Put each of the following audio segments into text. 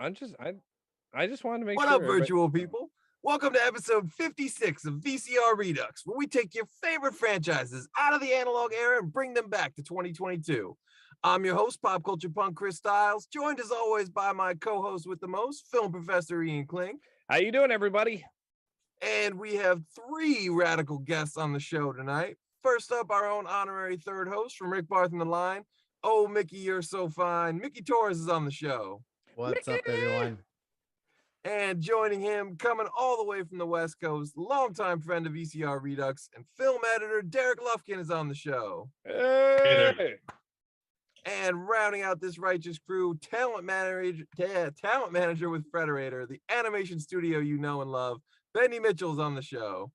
I just wanted to make What sure. up, virtual people? Welcome to episode 56 of VCR Redux, where we take your favorite franchises out of the analog era and bring them back to 2022. I'm your host, pop culture punk Chris Stiles, joined as always by my co-host with the most, film professor Ian Klink. How you doing, everybody? And we have three radical guests on the show tonight. First up, our own honorary third host from Rick Barth and the Line. Oh, Mickey, you're so fine. Mickey Torres is on the show. What's up, everyone? And joining him, coming all the way from the West Coast, longtime friend of VCR Redux and film editor Derek Lufkin is on the show. Hey. And rounding out this righteous crew, talent manager with Frederator, the animation studio you know and love, Bendy Mitchell is on the show.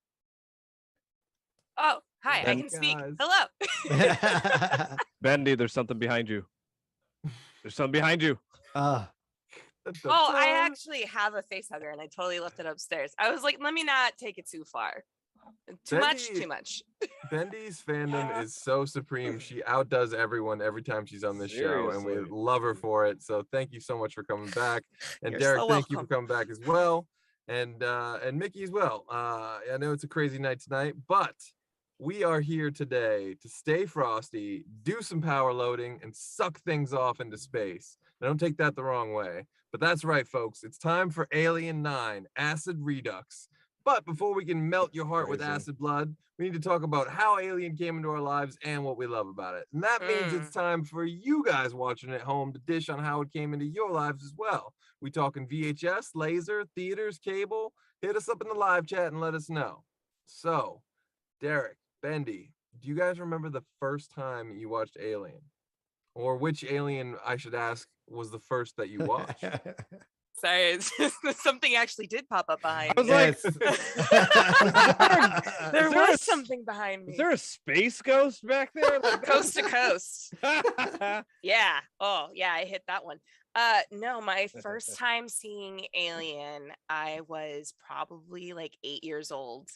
Oh, hi, I can speak. Hello. Bendy, there's something behind you. There's something behind you. Oh, I actually have a face hugger and I totally left it upstairs. I was like, let me not take it too far. Too much. Bendy's fandom is so supreme. She outdoes everyone every time she's on this show, and we love her for it. So thank you so much for coming back. And You're Derek, so thank you welcome. for coming back as well. And Mickey as well. I know it's a crazy night tonight, but we are here today to stay frosty, do some power loading, and suck things off into space. Now, don't take that the wrong way, but that's right, folks. It's time for Alien 9, Acid Redux. But before we can melt your heart with acid blood, we need to talk about how Alien came into our lives and what we love about it. And that means it's time for you guys watching at home to dish on how it came into your lives as well. We talking VHS, laser, theaters, cable. Hit us up in the live chat and let us know. So, Derek, Bendy, do you guys remember the first time you watched Alien? Or which Alien, I should ask, was the first that you watched? Sorry, it's just, something actually did pop up behind I was me. like, there was something behind me. Is there a space ghost back there? Coast to coast. Yeah. Oh, yeah, I hit that one. No, my first time seeing Alien, I was probably like 8 years old.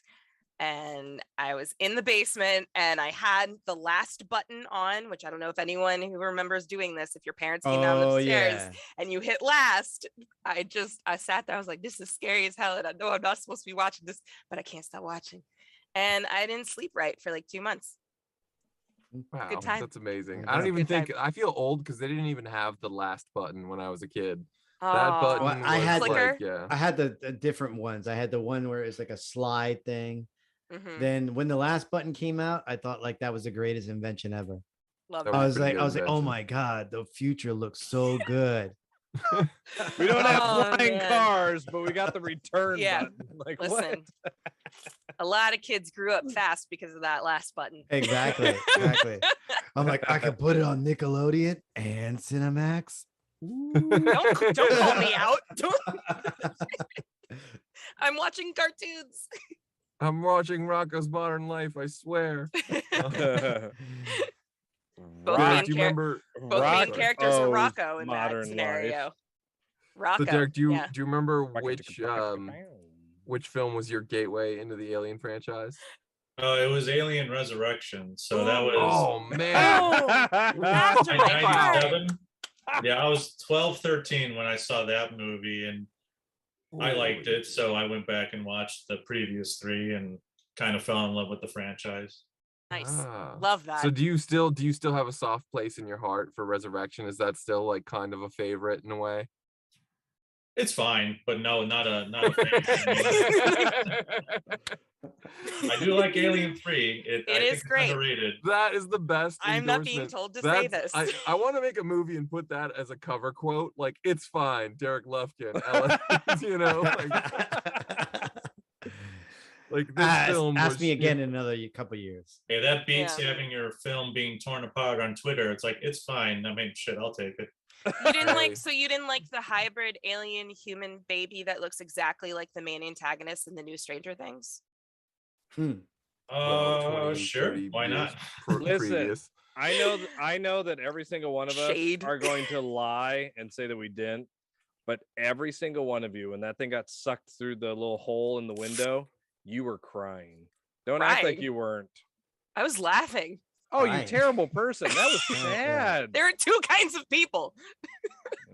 And I was in the basement and I had the last button on, which I don't know if anyone who remembers doing this, if your parents came down the stairs and you hit last, I sat there, I was like, this is scary as hell. And I know I'm not supposed to be watching this, but I can't stop watching. And I didn't sleep right for like 2 months. Wow, good time. That's amazing. I don't even think, I feel old because they didn't even have the last button when I was a kid. That button well, I had clicker. I had the different ones. I had the one where it's like a slide thing. Mm-hmm. Then when the last button came out, I thought like that was the greatest invention ever. Love That that. I was was like, invention. oh my God, the future looks so good. We don't have Oh, flying man. cars, but we got the return Yeah. button. Like, Listen, a lot of kids grew up fast because of that last button. Exactly. I'm like, I could put it on Nickelodeon and Cinemax. Don't call me out. I'm watching cartoons. I'm watching Rocco's Modern Life, I swear. Both Derek, main do you remember? Both main characters were Rocco's Rocco in that Modern scenario. Life. Rocco. So Derek, do yeah. you remember which film was your gateway into the Alien franchise? It was Alien Resurrection. So that was Oh man. After my heart. 1997. Yeah, I was 12, 13 when I saw that movie, and I liked it. So I went back and watched the previous three and kind of fell in love with the franchise. Nice. Love that. So do you still have a soft place in your heart for Resurrection? Is that still like kind of a favorite in a way? It's fine, but no, not a fan. I do like Alien 3. I is think great. It's underrated. That is the best. I'm not being endorsement. told to say That's- this. I want to make a movie and put that as a cover quote. Like, it's fine, Derek Lufkin. You know, like this film. Ask me was- again in another couple years. Yeah, that beats Yeah. having your film being torn apart on Twitter. It's like, it's fine. I mean, shit, I'll take it. You didn't like the hybrid alien human baby that looks exactly like the main antagonist in the new Stranger Things? Well, 20, Sure. 30 Why years not? Listen, previous. I know that every single one of us Shade. are going to lie and say that we didn't, but every single one of you, when that thing got sucked through the little hole in the window, you were crying. Don't act like Crying? you weren't. I was laughing. Oh, you Fine. terrible person. That was Yeah. sad. There are two kinds of people.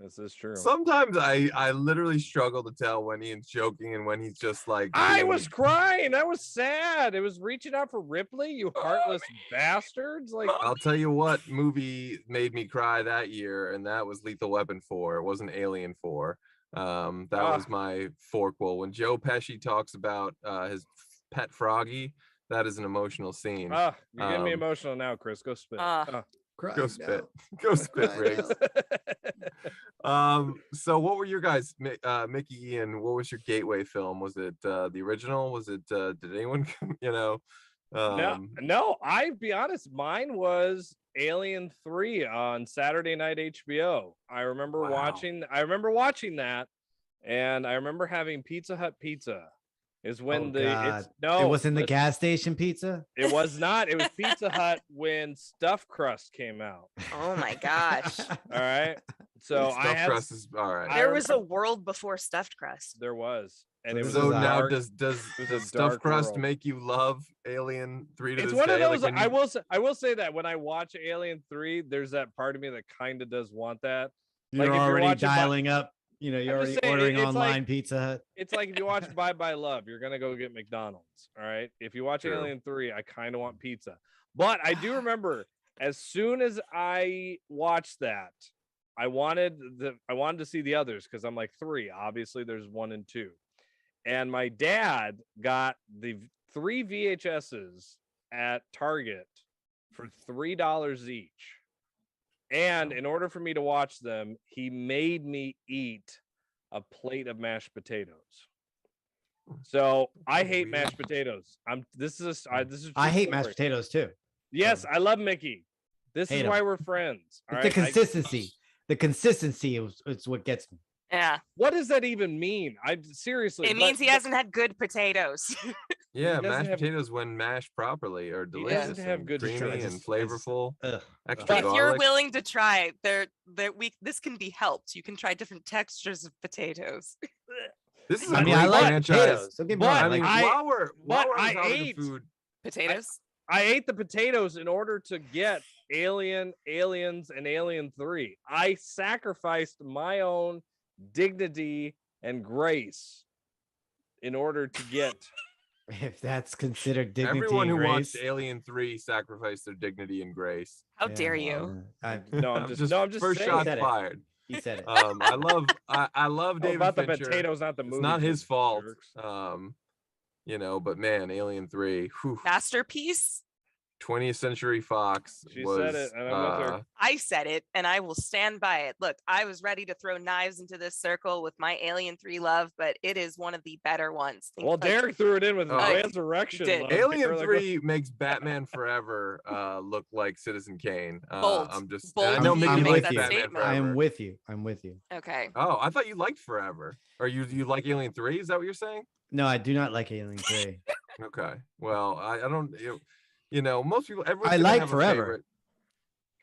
This is true. Sometimes I literally struggle to tell when Ian's joking and when he's just like. I being- was crying. That was sad. It was reaching out for Ripley, you heartless bastards. Like, I'll tell you what movie made me cry that year, and that was Lethal Weapon 4. It wasn't Alien 4. That was my forquel. When Joe Pesci talks about his pet froggy, that is an emotional scene. you're getting me Um, emotional now, Chris. Go spit. Crying Go spit. now. Go spit, crying Riggs. now. So what were your guys, Mickey, Ian, what was your gateway film? Was it the original? Was it did anyone No, I'll be honest, mine was Alien 3 on Saturday night HBO. I remember Wow. watching that, and I remember having Pizza Hut pizza. Is when God. no, It was in the listen, gas station pizza. It was not. It was Pizza Hut when Stuffed Crust came out. Oh my gosh. All right. So I Stuffed had crust is all right. There was a world before stuffed crust. there was, and it was So a now dark- does it was a stuffed dark crust world. make you love Alien 3 to It's this one day? of those. Like when I will say that when I watch Alien 3, there's that part of me that kind of does want that. You're Like, if you're already watching dialing up. You know, you're I'm already just saying, ordering it's online like- Pizza Hut. It's like if you watch Bye Bye Love, you're gonna go get McDonald's. All right. If you watch True. Alien 3, I kind of want pizza. But I do remember as soon as I watched that, I wanted to see the others because I'm like 3. Obviously, there's 1 and 2. And my dad got the 3 VHSs at Target for $3 each. And in order for me to watch them, he made me eat a plate of mashed potatoes. So I hate Weird. mashed potatoes. This is I true hate story. mashed potatoes too. Yes, I love Mickey. This Hate is 'em. why we're friends. all It's the right? consistency. The consistency is what gets me. Yeah. What does that even mean? I seriously. It means he hasn't had good potatoes. Yeah, doesn't mashed have- potatoes when mashed properly are doesn't delicious have and good creamy choices. and It's- flavorful. Ugh. Extra If you're garlic. willing to try, this can be helped. You can try different textures of potatoes. This is a I mean, great I like franchise. potatoes. Don't get me wrong. But I I mean, like while we're but on I the topic of ate- food, Potatoes? I ate the potatoes in order to get Aliens, and Alien 3. I sacrificed my own dignity and grace in order to get. if that's considered dignity. everyone who and watched grace. Alien 3 sacrificed their dignity and grace. How Yeah, dare you? No, I'm just first saying. shot Said it. fired. He said it. I love Oh, David about the Fincher. potatoes, not the movie. It's not his you fault. jerks. But man, Alien 3, whew, Masterpiece? 20th Century Fox She was said it, and I'm with her. I said it and I will stand by it. Look, I was ready to throw knives into this circle with my Alien 3 love, but it is one of the better ones. Think Well, like- Derek threw it in with Oh. Resurrection. Did. love. Alien We're like, 3 makes Batman Forever look like Citizen Kane. Bold. I'm just Bold and I know to Mickey make likes that Batman statement. I am Forever. with you. I'm with you. Okay. Oh, I thought you liked Forever. Or you like Alien 3? Is that what you're saying? No, I do not like Alien 3. Okay. Well, I don't most people everyone's I gonna like have a Forever. favorite.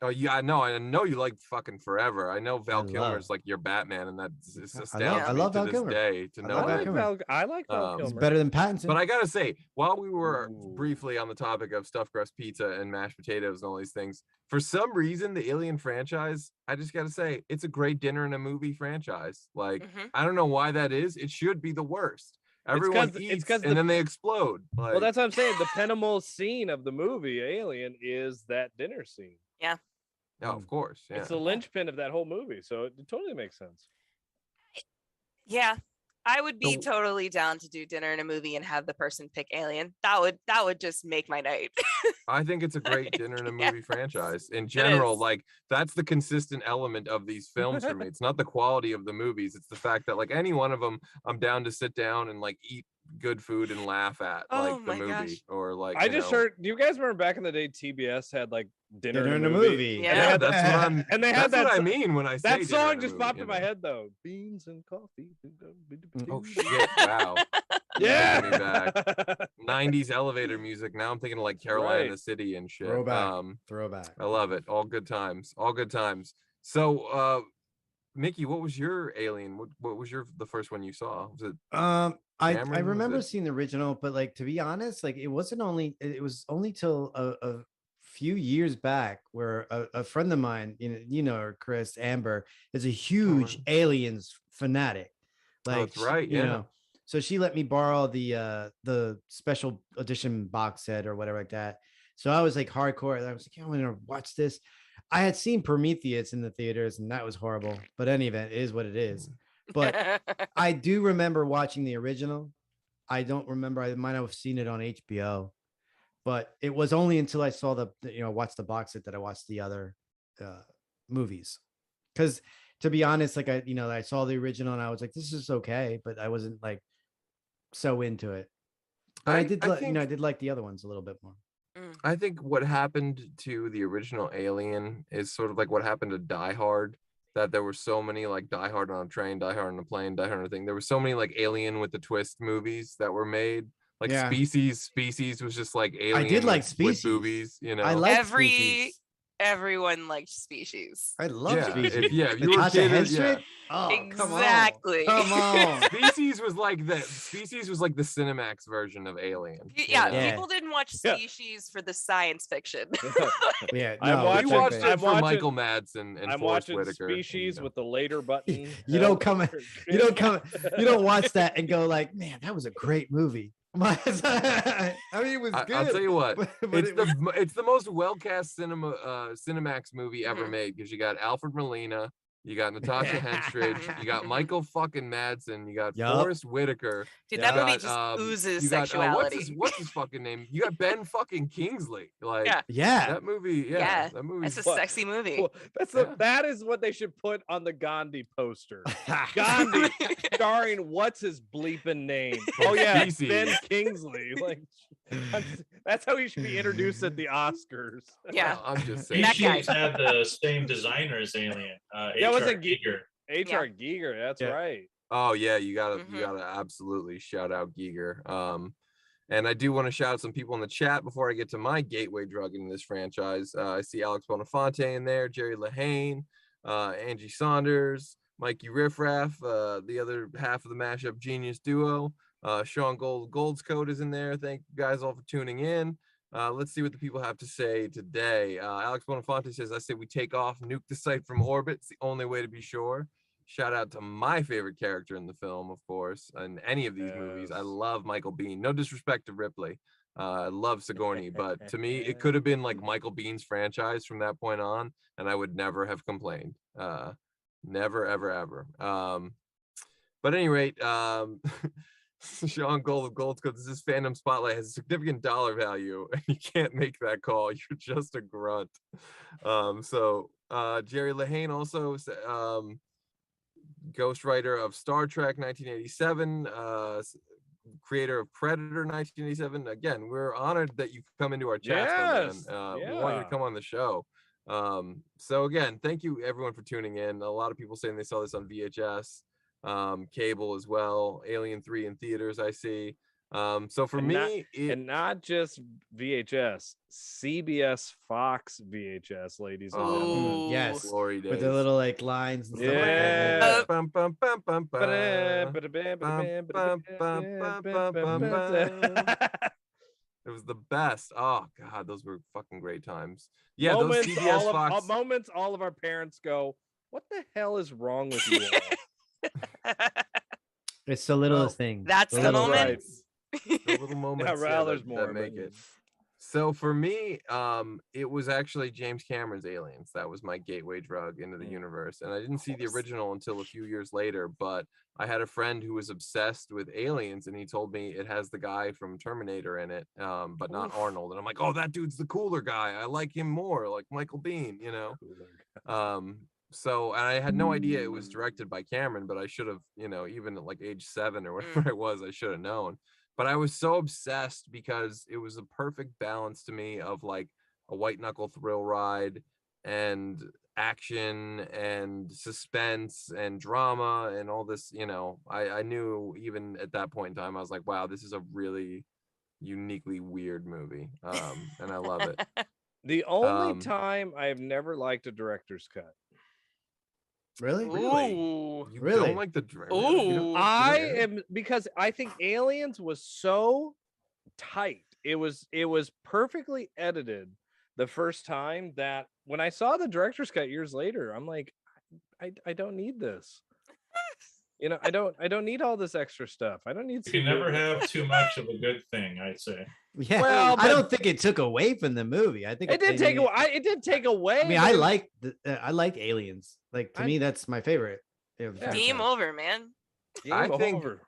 Oh yeah, I know you like fucking Forever. I know Val I Kilmer's love- like your Batman, and that's it's I love- astounding I me love to Val this Kilmer. day to I know love I Val like that. Kilmer. I like Val He's It's Kilmer. better than Pattinson. But I gotta say, while we were Ooh. briefly on the topic of stuffed crust pizza and mashed potatoes and all these things, for some reason, the Alien franchise, I just gotta say, it's a great dinner and a movie franchise. Like, Mhm. I don't know why that is. It should be the worst. Everyone 'cause- eats 'cause and the- then they explode. Like, Well, that's what I'm saying. The penultimate scene of the movie Alien is that dinner scene. no, of course. Yeah. It's the linchpin of that whole movie, so it totally makes sense. Yeah. I would be So- totally down to do dinner and a movie and have the person pick Alien. That would just make my night. I think it's a great dinner and a Yes, movie franchise in general. is. Like that's the consistent element of these films for me. It's not the quality of the movies. It's the fact that like any one of them, I'm down to sit down and like eat good food and laugh at Oh like the my movie gosh. or like. I you just know- heard. Do you guys remember back in the day TBS had like dinner, Dinner in in a a movie. Yeah. Yeah, that's what I'm. And they had That's what that I so- mean when I say That dinner song in a just movie, popped you in my know? head though. Beans and coffee. Oh shit! Wow. Yeah. Bringing me back. 90s elevator music. Now I'm thinking of like Carolina Right. City and shit. Throwback. Throwback. I love it. All good times. All good times. So, Mickey, what was your Alien? What was the first one you saw? Was it? I Cameron, was remember it- seeing the original, but like to be honest, like it was only till a few years back where a friend of mine, her, Chris Amber, is a huge aliens fanatic. Like, that's right. you Yeah. know, so she let me borrow the special edition box set or whatever like that. So I was like hardcore. I was like, I want to watch this. I had seen Prometheus in the theaters, and that was horrible. But any event, it is what it is. But I do remember watching the original. I don't remember. I might have seen it on HBO, but it was only until I saw watched the box set that I watched the other movies. Because to be honest, like I saw the original and I was like, this is okay, but I wasn't like so into it. But I did like the other ones a little bit more. I think what happened to the original Alien is sort of like what happened to Die Hard. That there were so many like Die Hard on a train, Die Hard on a plane, Die Hard on a thing. There were so many like Alien with the twist movies that were made. Like Species was just like Alien. I did like with Species. boobies, you know. I like Species. Everyone liked Species. I love Species. If you were a kid, Oh, exactly. Come on. Species was like the Cinemax version of Alien. Yeah, people didn't watch Species for the science fiction. Yeah, we watched it for Michael Madsen and I'm Forrest watching Whitaker. Species with the later button. You don't watch that and go like, man, that was a great movie. I mean, it was good. I'll tell you what, but it's the most well-cast Cinemax movie ever made, because you got Alfred Molina, you got Natasha Henstridge, you got Michael fucking Madsen, you got Forrest Whitaker. Dude, that movie just oozes sexuality. What's his fucking name? You got Ben fucking Kingsley. Like, that movie. That movie. It's a sexy movie. Well, that is what they should put on the Gandhi poster. Gandhi, starring what's his bleeping name? Oh yeah, Ben Kingsley. Like, that's how he should be introduced at the Oscars. Yeah, I'm just saying. Species had the same designer as Alien. That was a Giger. H.R. Giger. That's right. Oh yeah, you gotta absolutely shout out Giger. And I do want to shout out some people in the chat before I get to my gateway drug in this franchise. I see Alex Bonafonte in there, Jerry Lahane, Angie Saunders, Mikey Riffraff, the other half of the Mashup Genius duo. Sean Gold's Code is in there. Thank you guys all for tuning in. Let's see what the people have to say today. Alex Bonafonte says, I say we take off, nuke the site from orbit. It's the only way to be sure. Shout out to my favorite character in the film, of course, in any of these movies. I love Michael Biehn. No disrespect to Ripley. I love Sigourney, but to me, it could have been like Michael Bihn's franchise from that point on, and I would never have complained. Never, ever, ever. But at any rate, Sean Gold of Gold's Code, this Fandom Spotlight has a significant dollar value, and you can't make that call. You're just a grunt. Jerry Lahane also, ghostwriter of Star Trek 1987, creator of Predator 1987. Again, we're honored that you come into our chat. We want you to come on the show. So again, thank you everyone for tuning in. A lot of people saying they saw this on VHS. Cable as well, Alien 3 in theaters, I see. So for me, not just VHS, CBS Fox VHS, ladies and gentlemen. Yes, glory days. With the little like lines and stuff It was the best. Oh god, those were fucking great times. Yeah, moments, those CBS Fox moments. All of our parents go, "What the hell is wrong with you all?" It's the littlest thing. That's the moment. The little moments that make it. So for me, it was actually James Cameron's Aliens. That was my gateway drug into the universe. And I didn't see the original until a few years later, but I had a friend who was obsessed with Aliens, and he told me it has the guy from Terminator in it, but not Arnold. And I'm like, oh, that dude's the cooler guy. I like him more, like Michael Biehn, you know? So, and I had no idea it was directed by Cameron, but I should have, you know, even at like age 7 or whatever I was, I should have known. But I was so obsessed because it was a perfect balance to me of like a white knuckle thrill ride and action and suspense and drama and all this, you know. I knew even at that point in time, I was like, wow, this is a really uniquely weird movie. And I love it. The only time I've never liked a director's cut. Really? You really? don't like the director? Because I think Aliens was so tight. It was perfectly edited the first time that when I saw the director's cut years later, I'm like, I don't need this. You know, I don't need all this extra stuff. I don't need. You can never have too much of a good thing, I'd say. Yeah, Well, I don't think it took away from the movie. I think it did take away. It did take away. I mean, I like Aliens. Like to me, that's my favorite. Game over, man. I think- over.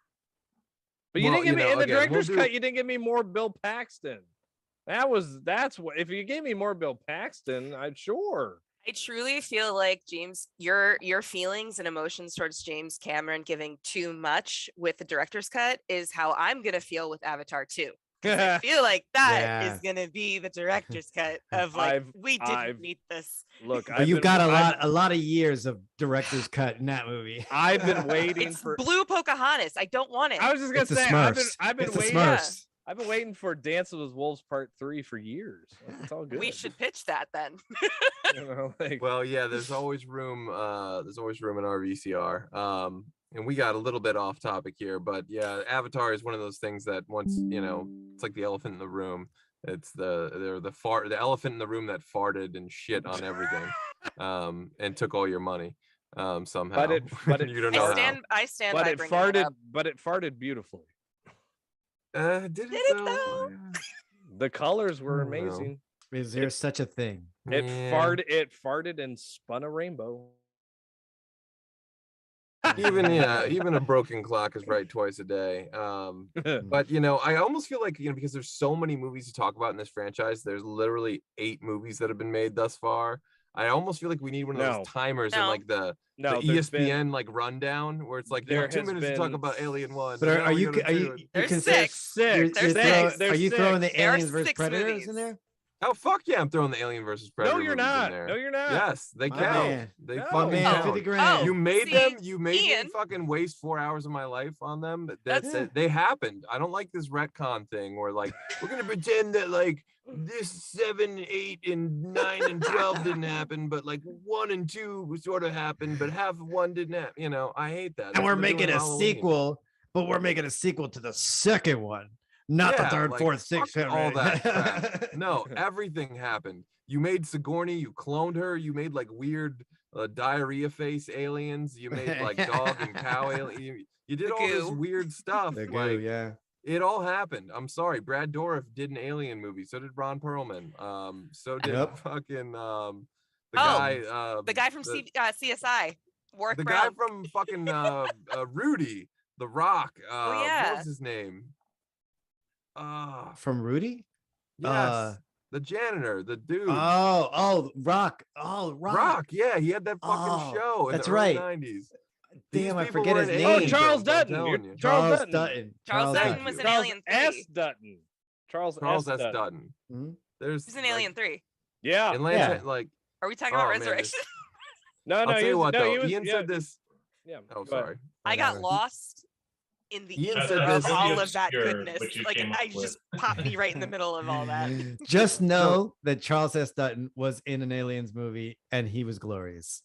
But you didn't give me in the director's cut. You didn't give me more Bill Paxton. That's what. If you gave me more Bill Paxton, I'd sure. I truly feel like James, your feelings and emotions towards James Cameron giving too much with the director's cut is how I'm gonna feel with Avatar 2. I feel like that is gonna be the director's cut of like we didn't need this. Look, you've got a lot of years of director's cut in that movie. I've been waiting it's for Blue Pocahontas. I don't want it. I was just gonna say I've been waiting. I've been waiting for Dance with the Wolves Part 3 for years. It's all good. We should pitch that then. You know, like, well, yeah, there's always room. There's always room in our VCR. And we got a little bit off topic here, but yeah, Avatar is one of those things that once, you know, it's like the elephant in the room. It's the elephant in the room that farted and shit on everything, and took all your money, somehow. But it you don't know how. I stand but by it bringing farted. it up. But it farted beautifully. Did it though? The colors were Oh, well. amazing. Is there such a thing? It Yeah. farted and spun a rainbow. Even a broken clock is right twice a day. But you know, I almost feel like, you know, because there's so many movies to talk about in this franchise, there's literally 8 movies that have been made thus far. I almost feel like we need one of those timers in like the ESPN like rundown where it's like you have 2 minutes to talk about Alien 1. But are you There's six? Are you throwing the Aliens versus Predators movies. in there? Oh fuck yeah, I'm throwing the Alien versus Predator. No, you're movies in not. there. No, you're not. Yes, they My count. man. They No. fucking Man, count. 50 grand. You made see, you made Ian. me fucking waste 4 hours of my life on them. That's- They happened. I don't like this retcon thing where like we're gonna pretend that like this 7, 8, and 9 and 12 didn't happen, but like 1 and 2 sort of happened, but half of 1 didn't happen. You know, I hate that. And That's we're what they're making doing a in Halloween. sequel, but we're making a sequel to the second one, not the Yeah, third, like, fourth, sixth, fuck fifth. all right? that crap. No, everything happened. You made Sigourney, you cloned her, you made like weird diarrhea face aliens, you made like dog and cow aliens. You did The all this goo. weird stuff. The goo, Like yeah. it all happened. I'm sorry. Brad Dourif did an alien movie. So did Ron Perlman. So did Yep. fucking The guy from CSI, Warwick the Brown. guy from fucking Rudy, The Rock. What yeah. was his name? From Rudy? Yes. The janitor, the dude. Rock. Rock, yeah, he had that fucking show in that's the early right. 90s. Damn, I people forget were his in name. Oh, Alien Charles films, I'm Dutton. telling You're- you. Charles Dutton. Charles Dutton Dutton. was in Charles Alien S. 3. Dutton. Charles S. Dutton. Dutton. Mhm. There's He's in Alien 3. Yeah. Atlanta, Yeah. like Are we talking Oh, about man, Resurrection? No, I'll tell you what though. he was, Ian said this. Yeah. Oh, go ahead. sorry. I got Whatever. lost in the Ian ether said of this- all of that Obscure, goodness. what you Like came up I with. just popped me right in the middle of all that. Just know that Charles S. Dutton was in an Aliens movie and he was glorious.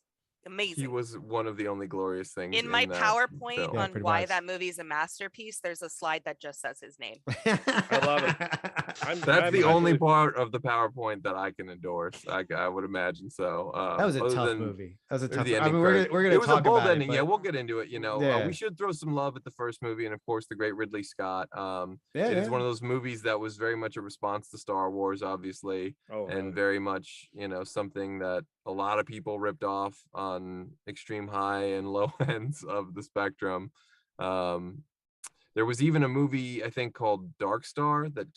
Amazing. He was one of the only glorious things in my that PowerPoint film. Yeah, on pretty why much. that movie is a masterpiece, there's a slide that just says his name. I love it. That's the only really- part of the PowerPoint that I can endorse. I would imagine so. That was a other tough than movie. That was a maybe tough. the I ending mean, credit. we're gonna It was a talk bold about ending. it. Yeah, but- we'll get into it. You know, Yeah. we should throw some love at the first movie, and of course, the great Ridley Scott. Yeah, It is yeah. one of those movies that was very much a response to Star Wars, obviously, Oh, and very much, you know, something that a lot of people ripped off on extreme high and low ends of the spectrum. There was even a movie I think called Dark Star that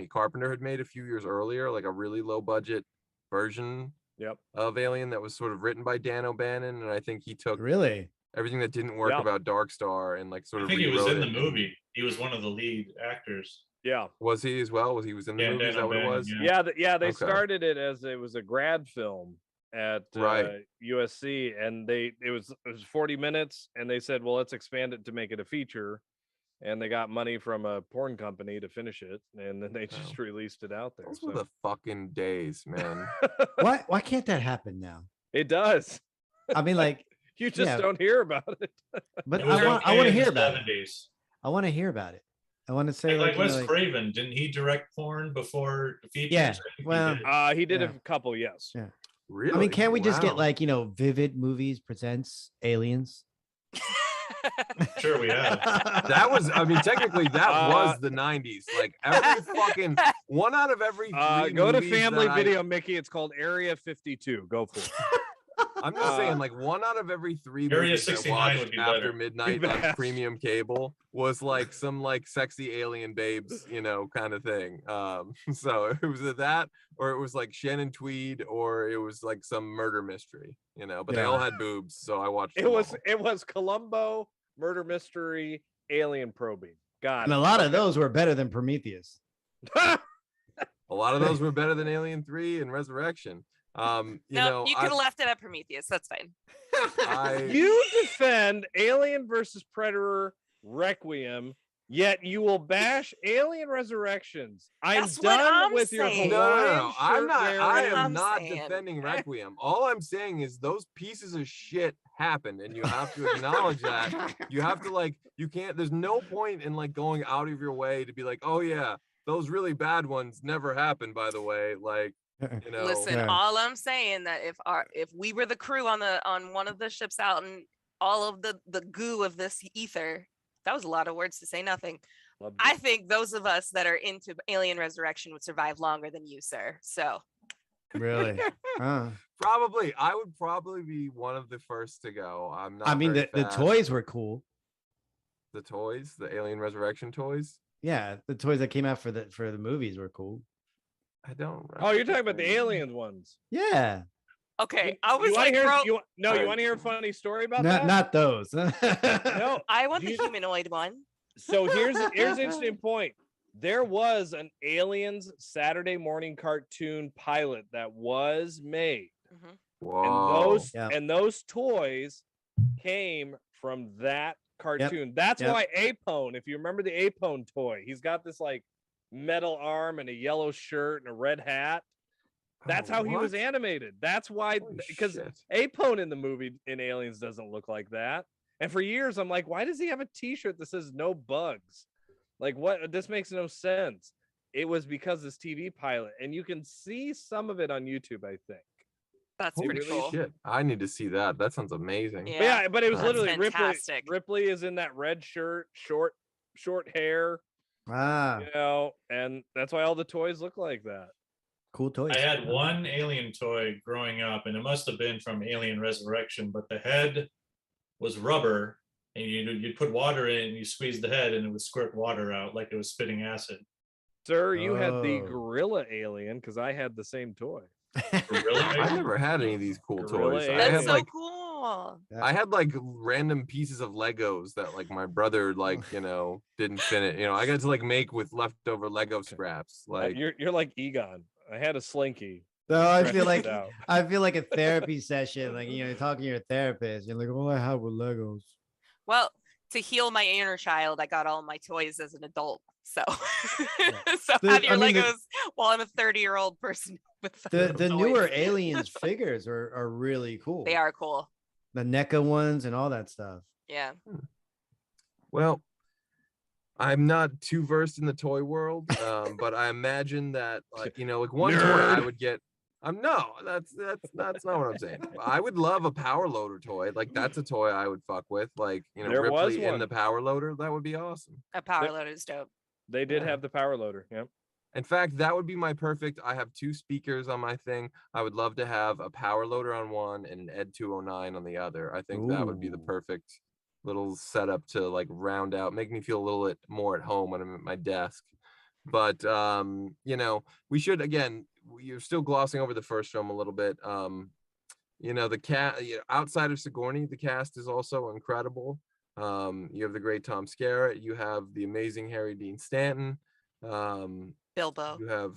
Carpenter had made a few years earlier, like a really low budget version Yep. of Alien that was sort of written by Dan O'Bannon, and I think he took Really? everything that didn't work Yeah. about Dark Star and like sort I of think he was rewrote in the it. movie. He was one of the lead actors. Yeah. Was he as well? He was in the Yeah, movie? Is Dan that what it O'Bannon, was? yeah. Yeah. They Okay. started it as it was a grad film at Right. USC, and it was 40 minutes, and they said, well, let's expand it to make it a feature, and they got money from a porn company to finish it, and then they just released it out there. Those So. were the fucking days, man. Why can't that happen now? It does. I mean, like, You just Yeah. don't hear about it. but It was I want okay to in hear the about it. 70s. I want to hear about it. I want to say Like you know, Wes Craven, didn't he direct porn before the features? Yeah, I think he well, did. He did Yeah. a couple, yes. Yeah. Really? I mean, can't we just get Wow. like, you know, Vivid Movies presents Aliens? Sure we have. That was, I mean, technically that Uh, was the 90s. Like every fucking one out of every three Go to movies Family that Video, Mickey. It's called Area 52. Go for it. I'm just saying, like one out of every three Area movies I 69 watched would be after better. midnight Be on best. premium cable was like some like sexy alien babes, you know, kind of thing. So it was that, or it was like Shannon Tweed, or it was like some murder mystery, you know. But they Yeah. all had boobs, so I watched. It was Columbo, murder mystery, alien probing. Got And it. a lot of Okay. those were better than Prometheus. A lot of those were better than Alien 3 and Resurrection. You know, you could have left it at Prometheus. That's fine. You defend Alien versus Predator Requiem, yet you will bash Alien Resurrections. I'm That's what done I'm with your saying. Hawaiian I'm not. shirt I wearing- am I'm not saying. defending Requiem. All I'm saying is those pieces of shit happened, and you have to acknowledge that. You have to like. You can't. There's no point in like going out of your way to be like, oh yeah, those really bad ones never happened. By the way, like you know. Listen, Yeah. all I'm saying that if we were the crew on one of the ships out and all of the goo of this ether, that was a lot of words to say nothing. Loved I it. think those of us that are into Alien Resurrection would survive longer than you, sir. So Really? Huh. Probably, I would probably be one of the first to go. I'm not. I mean, very the fast. toys were cool. The toys, the Alien Resurrection toys. Yeah, the toys that came out for the movies were cool. I don't. Oh, you're talking about the remember. alien ones. Yeah, okay, I was You wanna like, hear, bro, you Alright. want to hear a funny story about that? not those. No. I want the You- humanoid one. So here's an interesting point. There was an Aliens Saturday morning cartoon pilot that was made, Mhm. Whoa. and those toys came from that cartoon. That's Yep. why Apone, if you remember the Apone toy, he's got this like metal arm and a yellow shirt and a red hat. That's Oh, how he was what? animated. That's why, Holy because shit. Apone in the movie in Aliens doesn't look like that. And for years, I'm like, why does he have a T-shirt that says "No bugs"? Like, what? This makes no sense. It was because this TV pilot, and you can see some of it on YouTube, I think. That's Holy pretty cool. shit! I need to see that. That sounds amazing. But yeah, but it was That's literally fantastic. Ripley is in that red shirt, short hair, Ah, you know, and that's why all the toys look like that. cool toys. I had one alien toy growing up, and it must have been from Alien Resurrection, but the head was rubber, and you'd put water in, and you squeeze the head, and it would squirt water out like it was spitting acid. Sir, you had the Oh. gorilla alien because I had the same toy. Really? I never had any of these cool Gorilla toys. I alien. That's had so like cool. I had like random pieces of Legos that like my brother like didn't finish. I got to like make with leftover Lego scraps. Like You're like Egon. I had a slinky. So I Stretched feel it like out. a therapy session, like talking to your therapist. You're like, all I have were Legos. Well, to heal my inner child, I got all my toys as an adult. So, so have your I mean, Legos while I'm a 30-year-old person with The toys. newer aliens figures are really cool. They are cool. The NECA ones and all that stuff. Yeah. well, I'm not too versed in the toy world, but I imagine that like one toy I Nerd. would get. No, that's not what I'm saying. I would love a power loader toy. Like that's a toy I would fuck with. Like There was Ripley in one. the power loader. That would be awesome. A power loader is dope. They did Yeah. have the power loader. Yep. In fact, that would be my perfect. I have 2 speakers on my thing. I would love to have a power loader on one and an Ed 209 on the other. I think that would be the Ooh. perfect little setup to like round out, make me feel a little bit more at home when I'm at my desk. But we should you're still glossing over the first film a little bit. The cast outside of Sigourney, the cast is also incredible. You have the great Tom Skerritt. You have the amazing Harry Dean Stanton. Bilbo. You have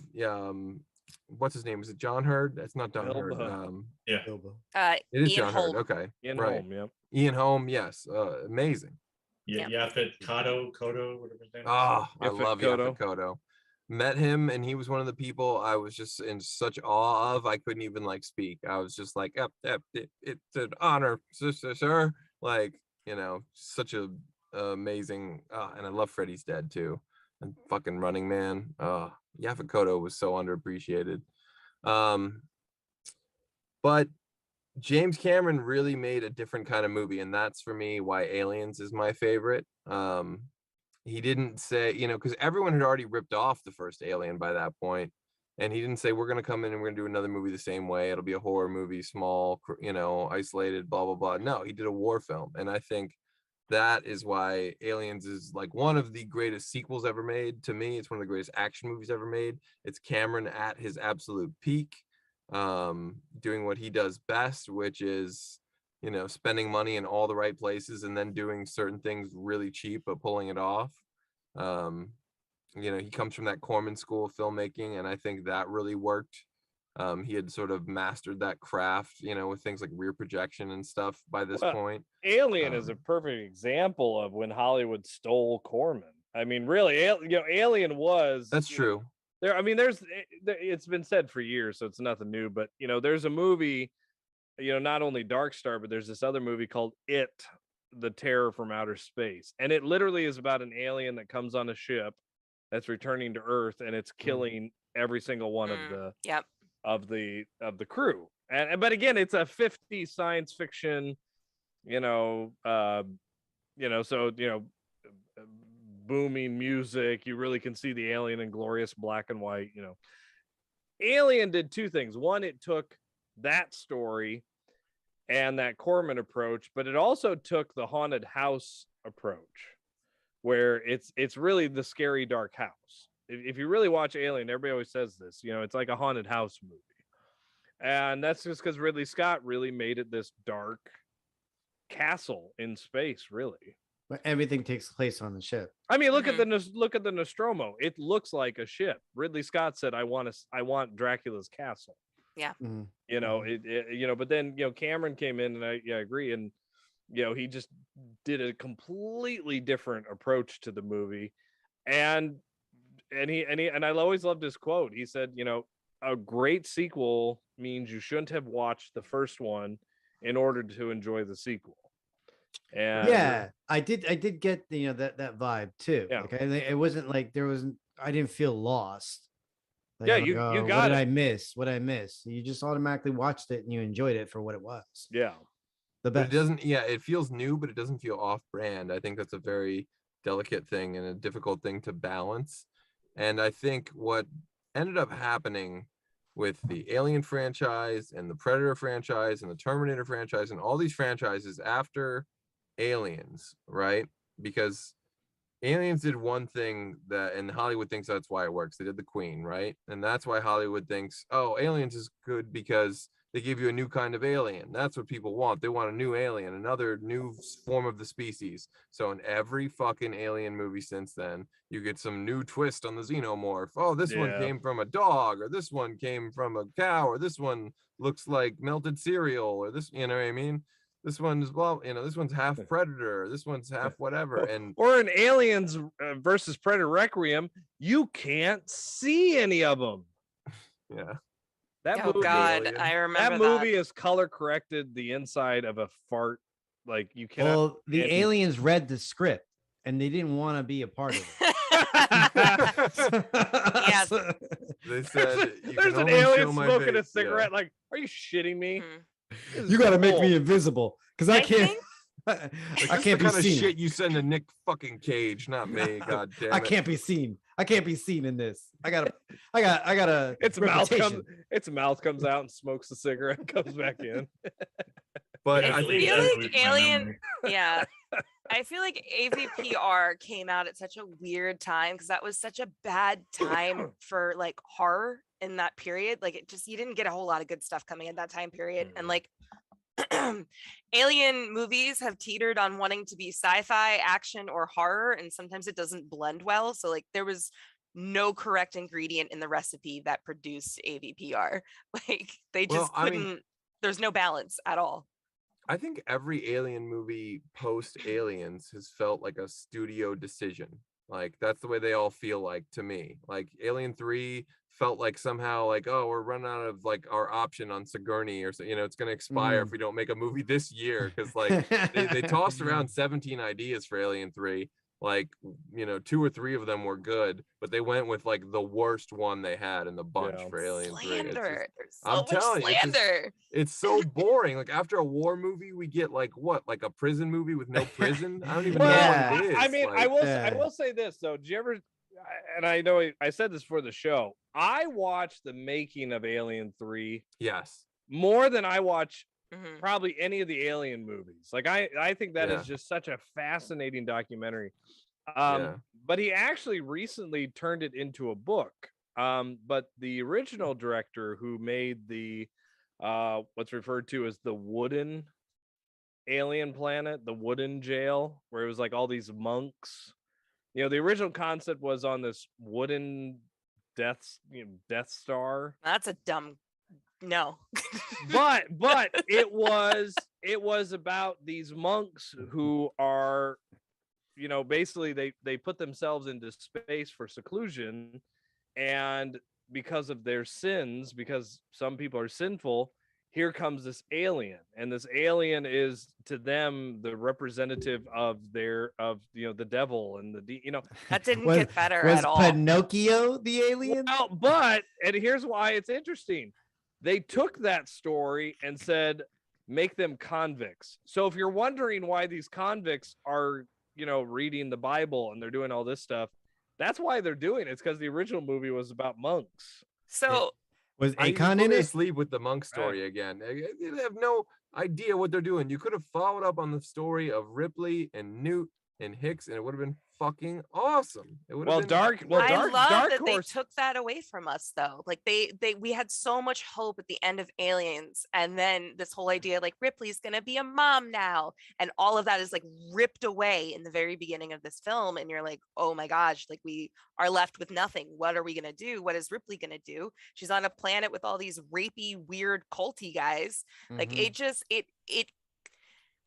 what's his name? Is it John Hurd? That's not John Hurd. Bilbo. Bilbo. It is Ian John Holm. Hurd. Okay, In right. home. Yep. Ian Holm. Yes, amazing. Yeah, Yaphet Kotto, whatever his name is. Oh, I Yaphet love Kotto. Yaphet Kotto. Met him, and he was one of the people I was just in such awe of. I couldn't even like speak. I was just like, it's an honor, sir. Like, such a amazing. And I love Freddie's Dead too. and fucking Running Man. Yaphet Kotto was so underappreciated. But James Cameron really made a different kind of movie, and that's for me why Aliens is my favorite. He didn't say, because everyone had already ripped off the first Alien by that point, and he didn't say we're gonna come in and we're gonna do another movie the same way. It'll be a horror movie, small, isolated, blah blah blah. No, he did a war film, and I think that is why Aliens is like one of the greatest sequels ever made. To me, it's one of the greatest action movies ever made. It's Cameron at his absolute peak, doing what he does best, which is spending money in all the right places and then doing certain things really cheap but pulling it off. He comes from that Corman school of filmmaking, and I think that really worked. He had sort of mastered that craft, with things like rear projection and stuff by this point. Alien is a perfect example of when Hollywood stole Corman. I mean, really, Alien was. That's true. It's been said for years, so it's nothing new. But there's a movie, not only Dark Star, but there's this other movie called It, The Terror from Outer Space, and it literally is about an alien that comes on a ship that's returning to Earth, and it's killing every single one of the crew. But again, it's a 50 science fiction, booming music. You really can see the alien in glorious black and white. Alien did two things. One, it took that story and that Corman approach, but it also took the haunted house approach, where it's really the scary dark house. If you really watch Alien, everybody always says this, it's like a haunted house movie. And that's just because Ridley Scott really made it this dark castle in space, really. But everything takes place on the ship. I mean, look at the Nostromo. It looks like a ship. Ridley Scott said, I want Dracula's castle. Yeah. Mm-hmm. But then, Cameron came in, and I agree. And, he just did a completely different approach to the movie. And I always loved his quote. He said, a great sequel means you shouldn't have watched the first one in order to enjoy the sequel. And yeah, I did get that vibe too. Yeah. Like, it wasn't like I didn't feel lost. Like, yeah, you got what did it. I miss? What I miss? You just automatically watched it and you enjoyed it for what it was. Yeah. The best. But it doesn't, it feels new, but it doesn't feel off brand. I think that's a very delicate thing and a difficult thing to balance. And I think what ended up happening with the Alien franchise and the Predator franchise and the Terminator franchise and all these franchises after Aliens, right? Because Aliens did one thing and Hollywood thinks that's why it works. They did the Queen, right? And that's why Hollywood thinks, oh, Aliens is good because they give you a new kind of alien. That's what people want. They want a new alien, another new form of the species. So in every fucking Alien movie since then, you get some new twist on the Xenomorph. Oh, this one came from a dog, or this one came from a cow, or this one looks like melted cereal, or this, you know what I mean? This one's, this one's half Predator, this one's half whatever. And or in Aliens versus Predator Requiem, you can't see any of them. Yeah. That movie, God, I remember that movie is color corrected the inside of a fart. Like you can't. Well, the aliens read the script and they didn't want to be a part of it. Yes. They said there's an alien smoking a cigarette. Yeah. Like, are you shitting me? You got to make me invisible because I can't. I can't be seen. Shit you send to Nick fucking Cage, not me. God damn it. I can't be seen. I can't be seen in this. I gotta. Its mouth comes out and smokes a cigarette, comes back in. But I feel like Alien. Yeah, I feel like AVPR came out at such a weird time because that was such a bad time for like horror in that period. Like you didn't get a whole lot of good stuff coming in that time period, and like. Alien movies have teetered on wanting to be sci-fi, action, or horror, and sometimes it doesn't blend well. So like there was no correct ingredient in the recipe that produced AVPR. Like they just couldn't. There's no balance at all. I think every Alien movie post Aliens has felt like a studio decision. Like that's the way they all feel like to me. Like Alien 3 felt like somehow like, oh, we're running out of like our option on Sigourney, or so, it's going to expire if we don't make a movie this year, because like they tossed around 17 ideas for Alien 3, like, 2 or 3 of them were good, but they went with like the worst one they had in the bunch Yeah. for Alien 3. It's just, Slander. There's so I'm much telling you, slander. it's so boring. Like after a war movie, we get like what, like a prison movie with no prison. I don't even know Yeah. what it is. I mean, I like, will say this though. Did you ever? And I know I said this for the show. I watched the making of Alien 3 yes, more than I watch Mhm. probably any of the Alien movies. Like I think that Yeah. is just such a fascinating documentary. Yeah. But he actually recently turned it into a book. But the original director who made the what's referred to as the wooden alien planet, the wooden jail, where it was like all these monks. The original concept was on this wooden Death Star. That's a dumb no. But it was about these monks who are, basically they put themselves into space for seclusion, and because of their sins, because some people are sinful, here comes this alien, and this alien is to them the representative of the devil and That didn't Was- get better Was at all. Pinocchio the alien? well, and here's why it's interesting. They took that story and said, make them convicts. So if you're wondering why these convicts are, reading the Bible and they're doing all this stuff, that's why they're doing it. It's because the original movie was about monks. So Was I Akon fully in it? asleep with the monk story again. You have no idea what they're doing. You could have followed up on the story of Ripley and Newt and Hicks, and it would have been fucking awesome. It would have Well, been Dark love that Horse. they took that away from us though. Like we had so much hope at the end of Aliens, and then this whole idea like Ripley's gonna be a mom now, and all of that is like ripped away in the very beginning of this film, and you're like, oh my gosh, like we are left with nothing. What are we gonna do? What is Ripley gonna do? She's on a planet with all these rapey, weird, culty guys. Like Mhm. it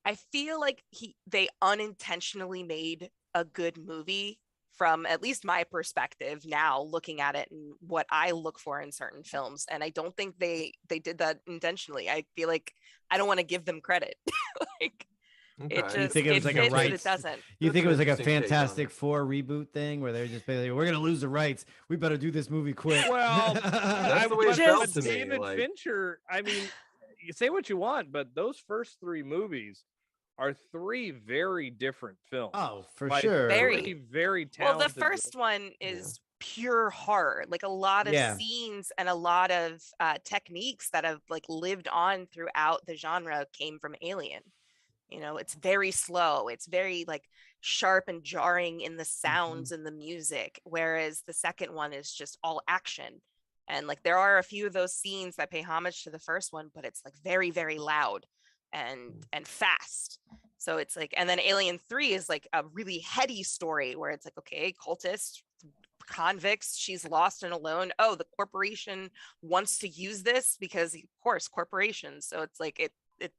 I feel like they unintentionally made a good movie from at least my perspective now, looking at it and what I look for in certain films, and I don't think they did that intentionally. I feel like I don't want to give them credit. Like it Okay. You think it was like a fits, but rights- it doesn't. You That's think it an was like a interesting take on Fantastic Four reboot thing where they're just basically, we're gonna lose the rights. We better do this movie quick. Well, That's the way it Just- felt to me. David Like, Fincher, I mean, you say what you want, but those first 3 movies are 3 very different films. Oh, for By sure. Very. very Well, the talented. first one is pure horror, like a lot of Yeah. scenes and a lot of techniques that have like lived on throughout the genre came from Alien. It's very slow, it's very like sharp and jarring in the sounds and the music, whereas the second one is just all action. And like there are a few of those scenes that pay homage to the first one, but it's like very, very loud and fast. So it's like, and then Alien 3 is like a really heady story where it's like, okay, cultists, convicts, she's lost and alone. Oh, the corporation wants to use this because of course corporations. So it's like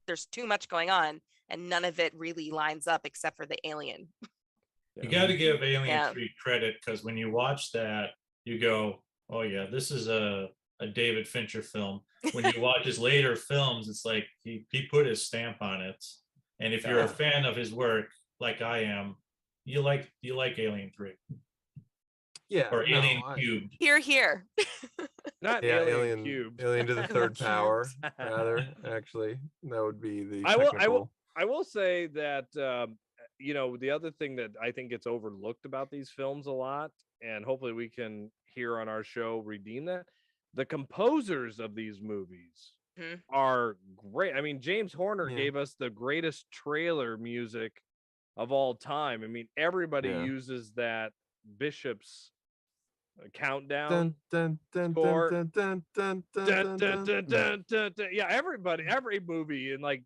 there's too much going on and none of it really lines up except for the alien. You got to give Alien Yeah. 3 credit, because when you watch that, you go, oh yeah, this is a David Fincher film. When you watch his later films, it's like he put his stamp on it. And if you're a fan of his work, like I am, you like Alien 3 yeah, or no, Alien I- Cubed. Here. Not yeah, Alien Cubed. Alien to the I third love power, cubes. rather. Actually, that would be the. I will technical- I will say that the other thing that I think gets overlooked about these films a lot, and hopefully we can here on our show redeem that, the composers of these movies Mhm. are great. I mean, James Horner Yeah. gave us the greatest trailer music of all time. I mean, everybody Yeah. uses that Bishop's countdown. Dun, dun, dun, score. dun, dun, dun, dun, Dun, dun, dun, dun. dun, dun, dun, dun. Yeah, every movie, and like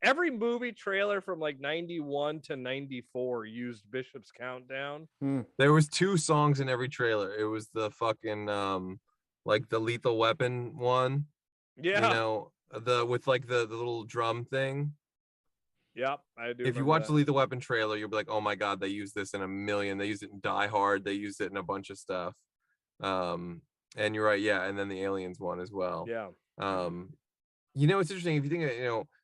every movie trailer from like 91 to 94 used Bishop's countdown. There was 2 songs in every trailer. It was the fucking like the Lethal Weapon one. Yeah. The with like the little drum thing. Yep, I do. If you remember watch that. the Lethal Weapon trailer, you'll be like, oh my god, they used this in a million. They used it in Die Hard. They used it in a bunch of stuff. And you're right, yeah. And then the Aliens one as well. Yeah. It's interesting if you think,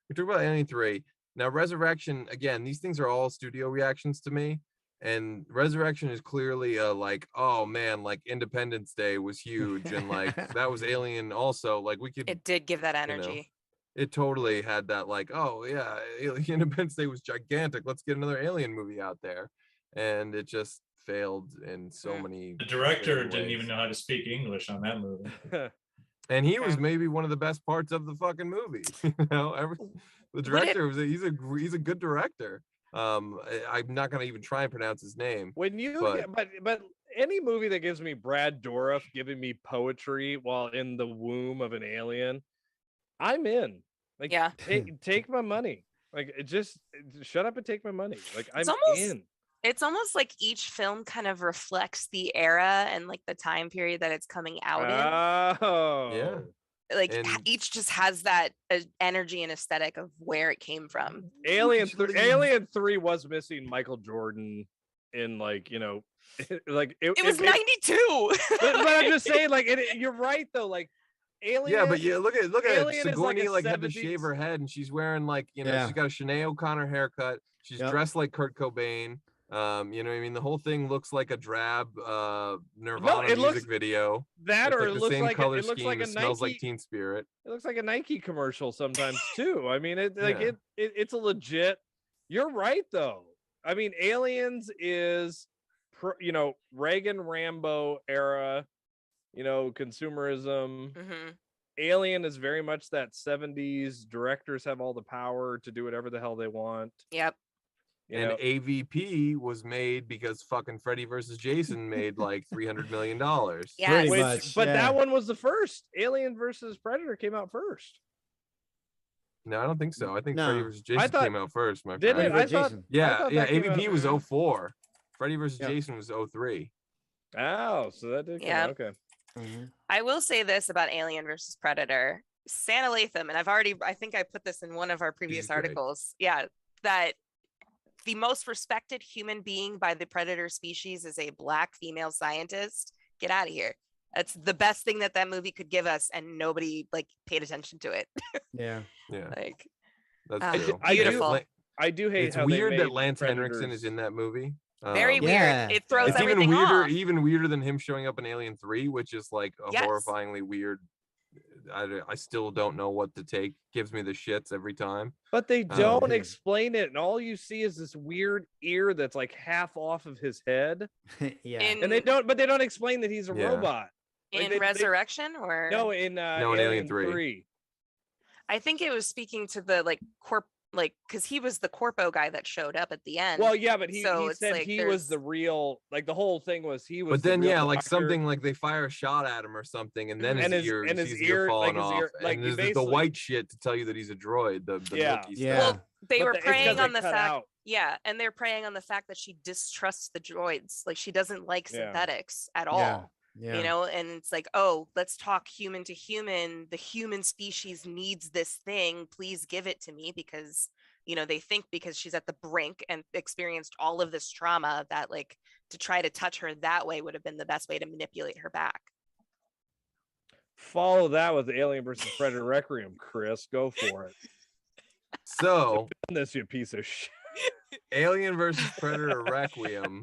we talk about Alien 3. Now, Resurrection, again, these things are all studio reactions to me. And Resurrection is clearly like, oh man, like Independence Day was huge, and like that was Alien also. Like we could, It did give that you know, energy. it totally had that like, oh yeah, Independence Day was gigantic. Let's get another Alien movie out there, and it just failed in so many. The director ways. didn't even know how to speak English on that movie. And he was maybe one of the best parts of the fucking movie. You know, the director he's a good director. I'm not gonna even try and pronounce his name. When you but any movie that gives me Brad Dourif giving me poetry while in the womb of an alien, I'm in. Like, Yeah. take my money. Like, just shut up and take my money. Like, I'm in. It's almost like each film kind of reflects the era and like the time period that it's coming out in. Oh, yeah. Like each just has that energy and aesthetic of where it came from. Alien 3 was missing Michael Jordan in, like, you know, like it was 92. But I'm just saying, like, you're right though. Like, Alien. Yeah, but yeah, look at Alien Sigourney, like had to 70s. shave her head, and she's wearing like, you know, she's got a Sinead O'Connor haircut. She's dressed like Kurt Cobain. You know what I mean? The whole thing looks like a drab Nirvana music video. That, or like it looks like color it looks scheme. like a It smells Nike. like Teen Spirit. It looks like a Nike commercial sometimes too. I mean, it's a legit. You're right though. I mean, Aliens is, you know, Reagan Rambo era, you know, consumerism. Mm-hmm. Alien is very much that 70s. Directors have all the power to do whatever the hell they want. Yep. You and know? AVP was made because fucking Freddy versus Jason made like $300 million. Yeah, but that one was the first. Alien versus Predator came out first. No, I don't think so. I think Freddy versus Jason came out first. My did friend. it? I thought AVP was 04. Freddy versus Jason was 03. Oh, so that did come out. Okay. Mm-hmm. I will say this about Alien versus Predator. Santa Latham, and I think I put this in one of our previous articles. Yeah, that the most respected human being by the predator species is a Black female scientist. Get out of here. That's the best thing that movie could give us, and nobody like paid attention to it. Yeah. Like, that's true. Beautiful. I do hate it's how weird they that made Lance Predators. Henriksen is in that movie. Very weird. It throws it's everything even weirder off. than him showing up in Alien 3, which is like a horrifyingly weird. I still don't know what to take. Gives me the shits every time. But they don't explain it, and all you see is this weird ear that's like half off of his head. And they don't explain that he's a robot. Like in Resurrection or no, in Alien 3. I think it was speaking to the because he was the corpo guy that showed up at the end. Well, yeah, but he said like he was the real, like the whole thing was he was. But then like doctor. something like they fire a shot at him or something, and then his ear falling off, like and there's the white shit to tell you that he's a droid. The Milky stuff. Well, they were preying on the fact. Yeah, and they're preying on the fact that she distrusts the droids. Like she doesn't like synthetics at all. Yeah. You know, and it's like, oh, let's talk human to human. The human species needs this thing. Please give it to me, because, you know, they think because she's at the brink and experienced all of this trauma that like to try to touch her that way would have been the best way to manipulate her back. Follow that with Alien versus Predator Requiem, Chris. Go for it. So this, you piece of shit. Alien versus Predator Requiem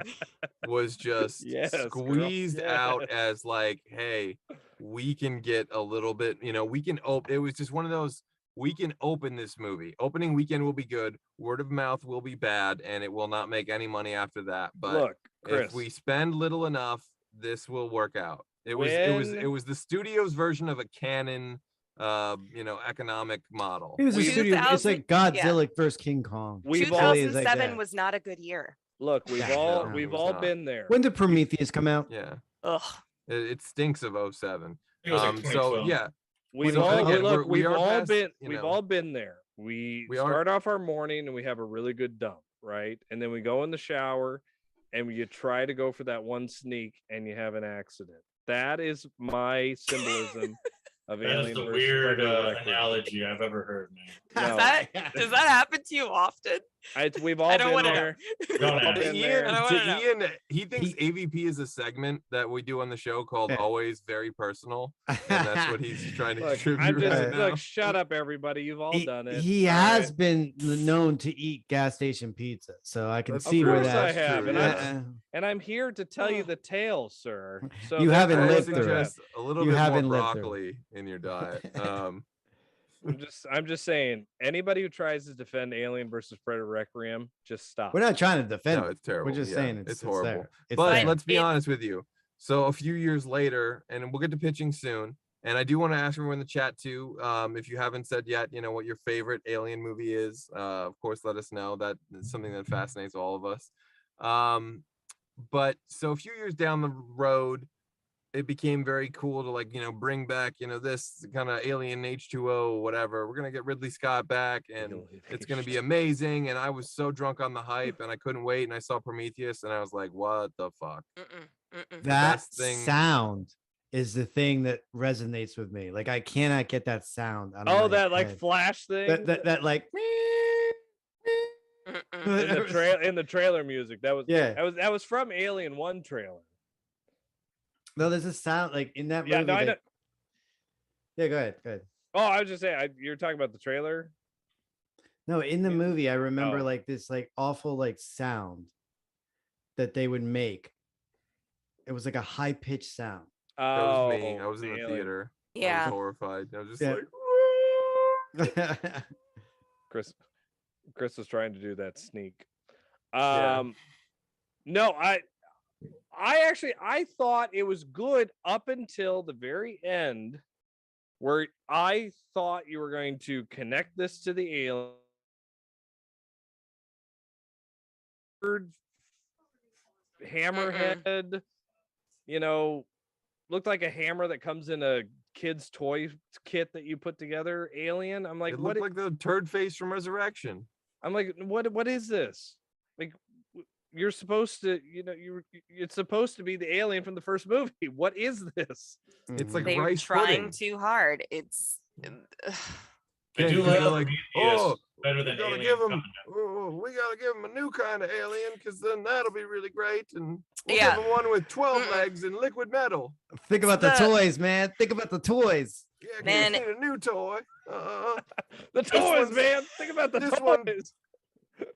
was just squeezed out as like, hey, we can get a little bit, you know, we can open. It was just one of those, we can open this movie. Opening weekend will be good. Word of mouth will be bad, and it will not make any money after that. But look, Chris, if we spend little enough, this will work out. It was the studio's version of a Canon you know, economic model. It was a studio. It's like Godzilla versus King Kong. 2007 was not a good year. Look, we've all been there. When did Prometheus come out? Yeah. Ugh. It stinks of 07. So yeah. We've all been there. We start off our morning and we have a really good dump, right? And then we go in the shower and you try to go for that one sneak and you have an accident. That is my symbolism. That is the weird analogy I've ever heard, man. Does that happen to you often? We've all I don't been wanna know. there. Don't All ask. been Ian, there. I don't wanna know. Ian, he thinks AVP is a segment that we do on the show called Yeah. Always Very Personal, and that's what he's trying to Look, contribute I'm just right now. look. Shut up, everybody. You've all done it. He all has right? been known to eat gas station pizza, so I can That's see Of where course that. I have, and yeah. and I'm here to tell you the tale, sir. So You haven't therefore, I lived look through at it. suggest a little You bit more haven't lived through it. broccoli in your diet. I'm just saying, anybody who tries to defend Alien versus Predator Requiem, just stop. We're not trying to defend No, it. it's terrible. We're just Yeah, saying it's it's horrible. there. It's But there. let's be It- honest with you. So a few years later, and we'll get to pitching soon. And I do want to ask everyone in the chat too, if you haven't said yet, what your favorite Alien movie is. Of course, let us know. That is something that fascinates all of us. But so a few years down the road, it became very cool to bring back this kind of Alien H2O whatever. We're gonna get Ridley Scott back, and Alien it's gonna be H2O. amazing. And I was so drunk on the hype, and I couldn't wait. And I saw Prometheus, and I was like, what the fuck? That best thing- sound is the thing that resonates with me. Like I cannot get that sound out of Oh, my that like head. flash thing that like in the trailer music. That yeah. was from Alien 1 trailer. No, there's a sound like in that movie. Yeah, no, I know. Yeah, go ahead. Go ahead. Oh, I was just saying, you're talking about the trailer. No, in the movie, I remember Oh. like this like awful like sound that they would make. It was like a high pitched sound. That Oh, was me. I was in the Alien. theater. I Yeah. was horrified. I was just Yeah. like, Chris was trying to do that sneak. Yeah. No, I thought it was good up until the very end, where I thought you were going to connect this to the alien. Hammerhead, looked like a hammer that comes in a kid's toy kit that you put together. Alien. I'm like, it what? looked like the turd face from Resurrection. I'm like, what is this? Like, you're supposed to, it's supposed to be the alien from the first movie. What is this? It's like They're rice trying pudding. too hard. It's I do Yeah, like they're like, Prometheus oh, better than we gotta Alien give him. Covenant. We gotta give him a new kind of alien, because then that'll be really great. And we'll Yeah. give him one with 12 Mm-mm. legs and liquid metal. Think about the the- toys, man. Think about the toys. Yeah, 'cause Man. we need a new toy. The toys, one's- man. Think about the this toys. one-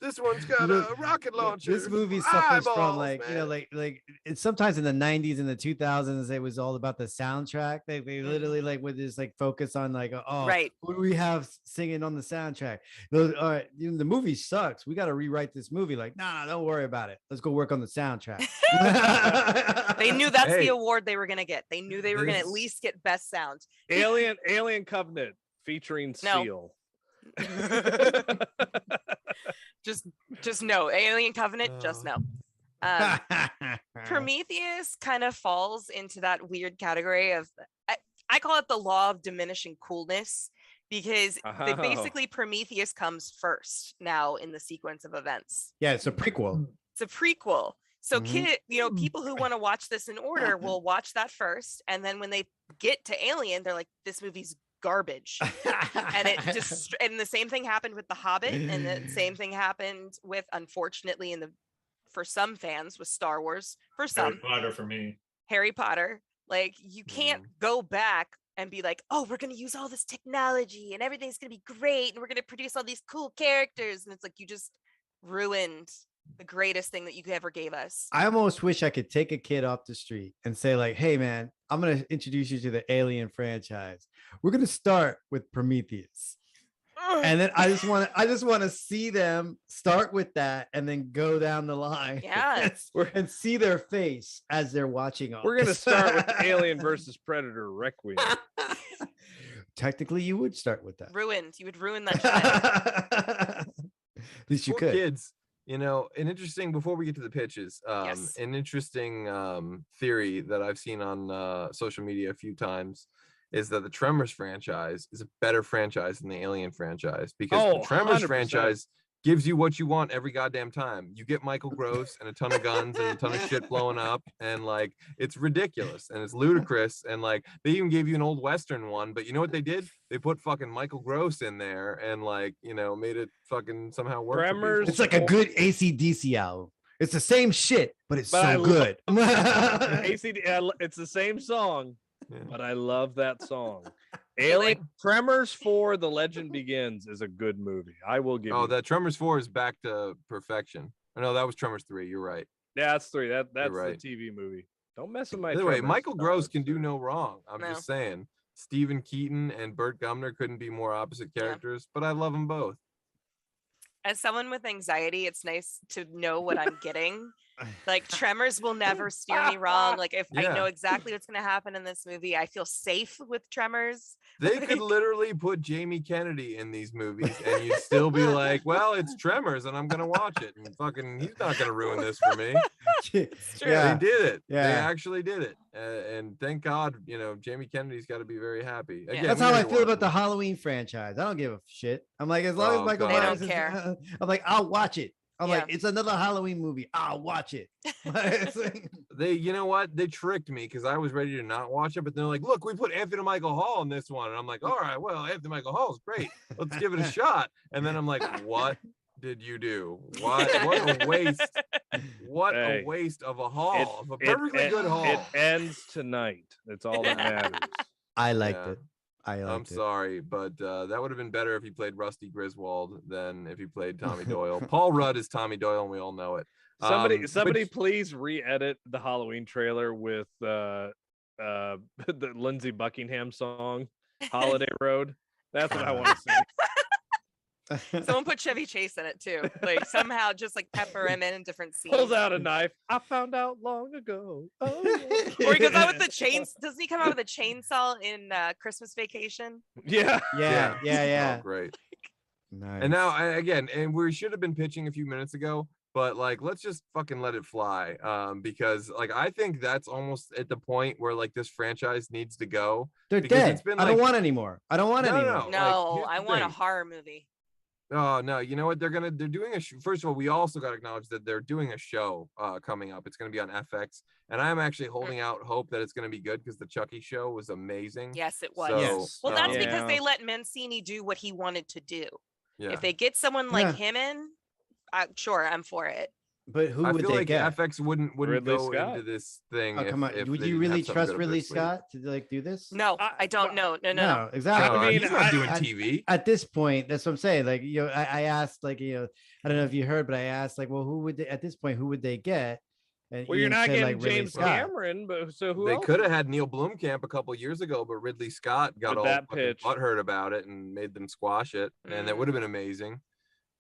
This one's got Look, a rocket launcher. This movie suffers from Eyeballs, like man. like it's sometimes in the 90s and the 2000s it was all about the soundtrack. They literally like would just like focus on like right. what do we have singing on the soundtrack? All right, the movie sucks. We got to rewrite this movie. Like, nah, don't worry about it. Let's go work on the soundtrack. They knew that's Hey. the award they were gonna get. They knew they were gonna at This- least get best sound. Alien Covenant featuring No. Seal. Just no. Alien Covenant, just no. Prometheus kind of falls into that weird category of I call it the law of diminishing coolness, because they Oh. basically Prometheus comes first now in the sequence of events. Yeah, it's a prequel. It's a prequel. So Mhm. people who want to watch this in order will watch that first, and then when they get to Alien, they're like, this movie's garbage. And it just and the same thing happened with The Hobbit, and the same thing happened with, unfortunately, for some fans, with Star Wars. For Harry some, Potter for me. Harry Potter. Like, you can't go back and be like, oh, we're gonna use all this technology and everything's gonna be great, and we're gonna produce all these cool characters, and it's like you just ruined the greatest thing that you ever gave us. I almost wish I could take a kid off the street and say, like, hey, man, I'm going to introduce you to the Alien franchise. We're going to start with Prometheus. And then I just want to see them start with that and then go down the line. Yeah. and see their face as they're watching all We're gonna this. start with Alien versus Predator Requiem. Technically, you would start with that. Ruined. You would ruin that child. At least you For could. kids, an interesting, before we get to the pitches, Yes. an interesting theory that I've seen on social media a few times is that the Tremors franchise is a better franchise than the Alien franchise, because Oh, the Tremors 100%. franchise gives you what you want every goddamn time. You get Michael Gross and a ton of guns and a ton of shit blowing up, and like it's ridiculous and it's ludicrous, and like they even gave you an old Western one, but you know what they did? They put fucking Michael Gross in there and like, you know, made it fucking somehow work. Tremors. It's like a good AC/DC album. It's the same shit, but it's so good. It's the same song, Yeah. but I love that song. Alien Tremors 4: The Legend Begins is a good movie. I will give you that Tremors 4 is back to perfection. Oh, no, that was Tremors 3. You're right. Yeah, that's 3. That's right. the TV movie. Don't mess with my By the way, Tremors. Michael Gross Oh, can do sorry. no wrong. I'm No. just saying. Stephen Keaton and Burt Gumner couldn't be more opposite characters, but I love them both. As someone with anxiety, it's nice to know what I'm getting. Like Tremors will never steer me wrong. Like if I Yeah. know exactly what's going to happen in this movie, I feel safe with Tremors. They could literally put Jamie Kennedy in these movies and you'd still be like, well, it's Tremors and I'm going to watch it. And fucking, he's not going to ruin this for me. It's true. Yeah. They did it. Yeah. They actually did it. And thank God, you know, Jamie Kennedy's got to be very happy. Again, That's we how I need to feel watch about the it. Halloween franchise. I don't give a shit. I'm like, as long Oh, as Michael God. They Myers don't is, care. I'm like, I'll watch it. I'm Yeah. like, it's another Halloween movie. I'll watch it. It's like- They, you know what? They tricked me because I was ready to not watch it, but they're like, look, we put Anthony Michael Hall in this one. And I'm like, all right, well, Anthony Michael Hall's great. Let's give it a shot. And then I'm like, what did you do? What a waste. What Hey, a waste of a Hall. Of a perfectly good Hall. It ends tonight. That's all that matters. I liked Yeah. it. I liked I'm it. sorry, but that would have been better if he played Rusty Griswold than if he played Tommy Doyle. Paul Rudd is Tommy Doyle, and we all know it. Somebody which- please re-edit the Halloween trailer with the Lindsey Buckingham song Holiday Road. That's what I want to see. Someone put Chevy Chase in it too. Like somehow just like pepper him in different scenes. Pulls out a knife. I found out long ago. Oh. Or he goes out with the chains. Doesn't he come out with a chainsaw in Christmas Vacation? Yeah. Yeah. Oh, great. Nice. And now, again, and we should have been pitching a few minutes ago, but like, let's just fucking let it fly. Because like, I think that's almost at the point where like this franchise needs to go. They're because dead. it's been, I don't like- want anymore. I don't want No, anymore. no. No, here's I the want a thing. horror movie. Oh no, you know what? They're doing a first of all, we also got to acknowledge that they're doing a show coming up. It's going to be on FX, and I'm actually holding out hope that it's going to be good because the Chucky show was amazing. Yes, it was. So, Yes. Well, that's Yeah. because they let Mancini do what he wanted to do. yeah. If they get someone like Yeah. him in, sure, I'm for it. But who I would feel they like get? FX wouldn't Ridley go Scott. into this thing. Oh, come on. if Would they you didn't really have something trust good up Ridley their sleeve. Scott to like do this? No, I don't know. No. Exactly. No, I mean, he's not doing I- TV. At this point, that's what I'm saying. Like, you know, I asked, like, you know, I don't know if you heard, but I asked, like, well, who would they, at this point, who would they get? And Well, you're Ian not said, getting like, Ridley James Scott. Cameron, but so who They else? could have had Neil Blomkamp a couple years ago, but Ridley Scott got With all that fucking pitch. butthurt about it and made them squash it, and that would have been amazing.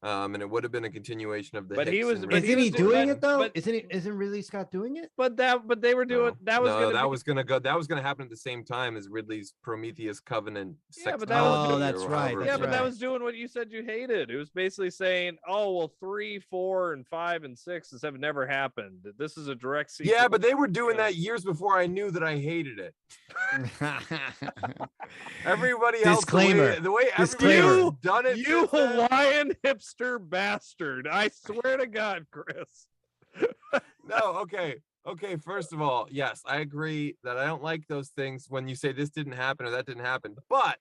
And it would have been a continuation of the. But he Hicks was- and but Isn't he he was doing doing- it though? but- Isn't Ridley Scott doing it? But they were doing that was gonna that be, was gonna go. That was gonna happen at the same time as Ridley's Prometheus Covenant. Yeah, but that was Oh, that's right, yeah, that's but that right. was doing what you said you hated. It was basically saying, oh well, 3, 4, and 5 and 6 have never happened. This is a direct sequel. Yeah, but they were doing that years before I knew that I hated it. Everybody else, Disclaimer. the way Disclaimer. everybody's done it, You since then- Hawaiian hipster bastard! I swear to God, Chris. No, okay. First of all, yes, I agree that I don't like those things when you say this didn't happen or that didn't happen. But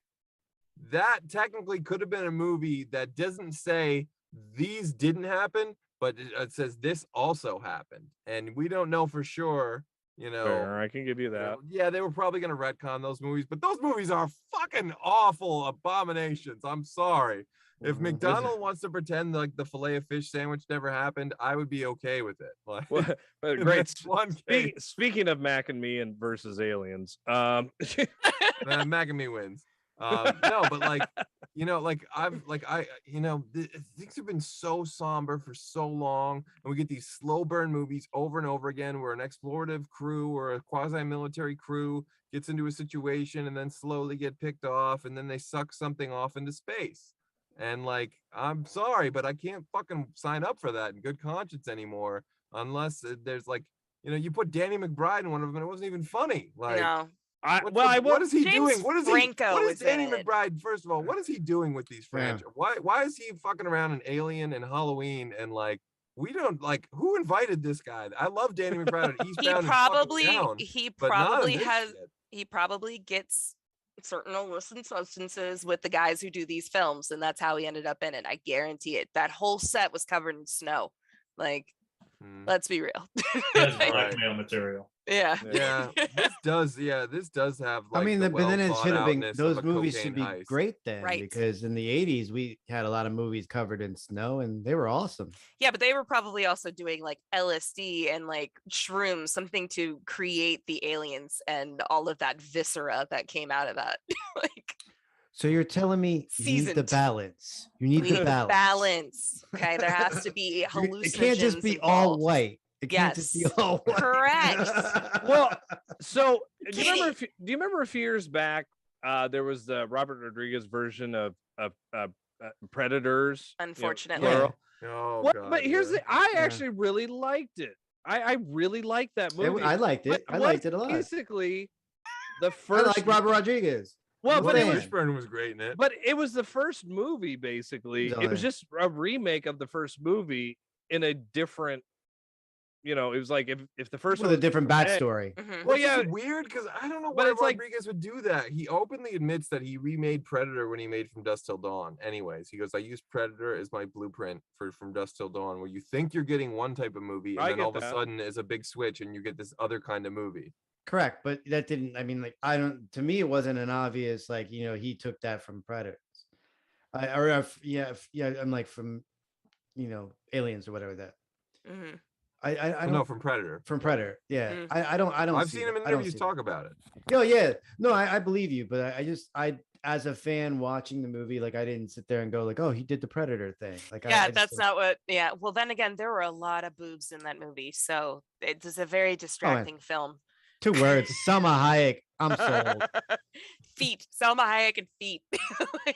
that technically could have been a movie that doesn't say these didn't happen, but it says this also happened, and we don't know for sure. You know, Fair, I can give you that. yeah, they were probably going to retcon those movies, but those movies are fucking awful abominations. I'm sorry. If McDonald wants to pretend like the fillet of fish sandwich never happened, I would be okay with it. Like, Well, but in great. this one case, Speaking of Mac and Me and versus aliens, Mac and me wins. No, but like, you know, like things have been so somber for so long, and we get these slow burn movies over and over again where an explorative crew or a quasi-military crew gets into a situation and then slowly get picked off, and then they suck something off into space. And like, I'm sorry, but I can't fucking sign up for that in good conscience anymore, unless there's like, you know, you put Danny McBride in one of them and it wasn't even funny. Like, No. What is he James doing? What is Franco What is was Danny in it. McBride? First of all, what is he doing with these franchises? Why is he fucking around in Alien and Halloween and like we don't like who invited this guy? I love Danny McBride at Eastbound and fucking Down, but not in this shit. He probably gets certain illicit substances with the guys who do these films, and that's how he ended up in it. I guarantee it. That whole set was covered in snow. Like, let's be real. That's blackmail material. Yeah. This does have like, I mean, but then it should have been, well-thought-outness those of a movies cocaine should be heist. great then, Right. because in the 80s we had a lot of movies covered in snow and they were awesome. Yeah, but they were probably also doing like LSD and like shrooms, something to create the aliens and all of that viscera that came out of that. Like, So you're telling me you need the Seasoned. balance. You need we the need balance. balance. Okay, there has to be hallucinogens. It can't just be all involved. white. It can't just be Yes. all white. Correct. Well, so do you remember a few years back there was the Robert Rodriguez version of Predators? Unfortunately. Yeah. Oh, What, God, but here's yeah. the I actually really liked it. I really liked that movie. I liked it. But I liked it a lot. Basically, the I first like Robert Rodriguez. well, but it was Fishburne was great in it. but it was the first movie. Basically, He's on it was there. just a remake of the first movie in a different. It was like if the first With one a was different bad- backstory. Mhm. Well, Which yeah, is weird because I don't know but why it's like- Rodriguez would do that. He openly admits that he remade Predator when he made From Dusk Till Dawn. Anyways, he goes, "I used Predator as my blueprint for From Dusk Till Dawn, where you think you're getting one type of movie, and I then get all of a that. sudden is a big switch, and you get this other kind of movie." Correct, but that didn't. I mean, like, I don't. To me, it wasn't an obvious like he took that from Predators. I'm like from Aliens or whatever that. Mhm. I Oh, don't no, from Predator. from Predator. Yeah, Mm. I don't. I've see seen him that. in I don't interviews see talk that. about it. Oh yeah, no, I believe you, but I as a fan watching the movie, like I didn't sit there and go like, oh, he did the Predator thing. Like, Yeah, I just that's don't- not what. Yeah. Well, then again, there were a lot of boobs in that movie, so it's a very distracting film. 2 words. Selma Hayek. I'm sold. Feet. Selma Hayek and feet. Like,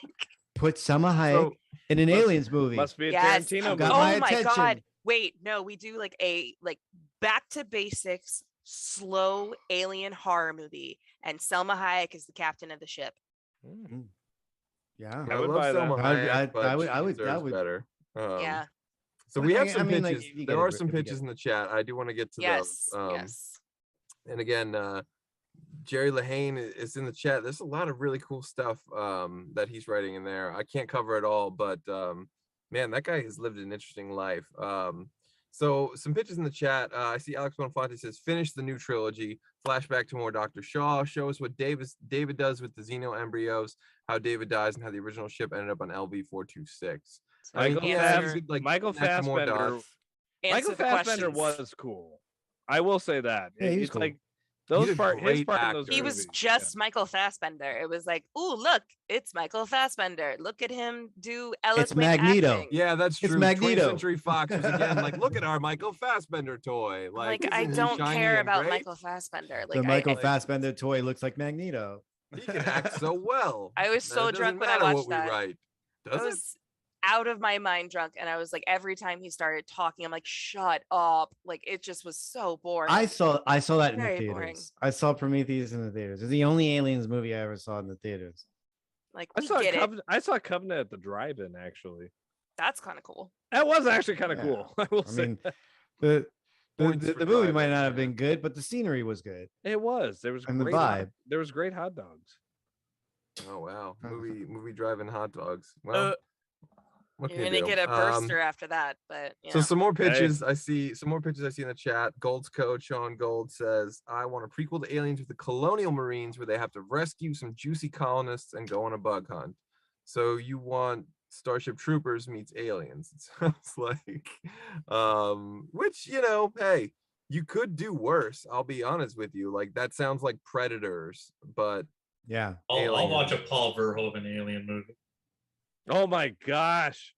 Put Selma Hayek So in an Must- Aliens movie. must be a yes. Tarantino got movie. my Oh my attention. god. Wait, no, we do like a back to basics, slow alien horror movie, and Selma Hayek is the captain of the ship. Yeah. I I would love buy that. Selma Hayek, but I would- she I would- deserves better. Yeah. So Well, we have I some mean, like, pitches. if you There get are it, some if you get pitches it. in the chat. I do want to get to Yes. those. Yes. And again, Jerry Lahane is in the chat. There's a lot of really cool stuff that he's writing in there. I can't cover it all, but man, that guy has lived an interesting life. So some pitches in the chat. I see Alex Bonfante says, finish the new trilogy. Flashback to more Dr. Shaw. Show us what David does with the xeno embryos, how David dies, and how the original ship ended up on LV-426. I mean, Michael yeah, you Fass- could, like, Michael connect more Fassbender. dots. Answer Michael the Fassbender questions. was cool. I will say that. Yeah, he's It's cool. like He's those a his part great in those actor. He was movies. just Michael Fassbender. It was like, ooh, look, it's Michael Fassbender. Look at him do eloquent Magneto. acting. Yeah, that's It's true. 20th Magneto. Century Fox was again like, look at our Michael Fassbender toy. I'm like, isn't I he don't shiny care and about great? Michael Fassbender. The Like, Michael I, Fassbender toy looks like Magneto. He can act so well. I was that so it doesn't drunk when I matter watched what we that. write. I Does it? was out of my mind drunk, and I was like, every time he started talking, I'm like, shut up. Like, it just was so boring. I saw that in the Very theaters. boring. I saw Prometheus in the theaters. It's the only Aliens movie I ever saw in the theaters. Like, I we saw get it. I saw Covenant at the drive-in actually. That's kind of cool. That was actually kind of Yeah. cool. I will I say mean, the Points for movie driving, might not have yeah. been good, but the scenery was good. it was. There was And the great hot- vibe. there was great hot dogs. Oh wow, Uh-huh. movie driving hot dogs. Well, what You're can gonna you do? get a burster after that, but So some more Okay. pitches. I see some more pitches I see in the chat. Gold's code, Sean Gold says, I want a prequel to Aliens with the Colonial Marines where they have to rescue some juicy colonists and go on a bug hunt. So you want Starship Troopers meets Aliens. It sounds like. Which, hey, you could do worse. I'll be honest with you. Like that sounds like Predators, but Yeah. I'll watch a Paul Verhoeven alien movie. Oh my gosh.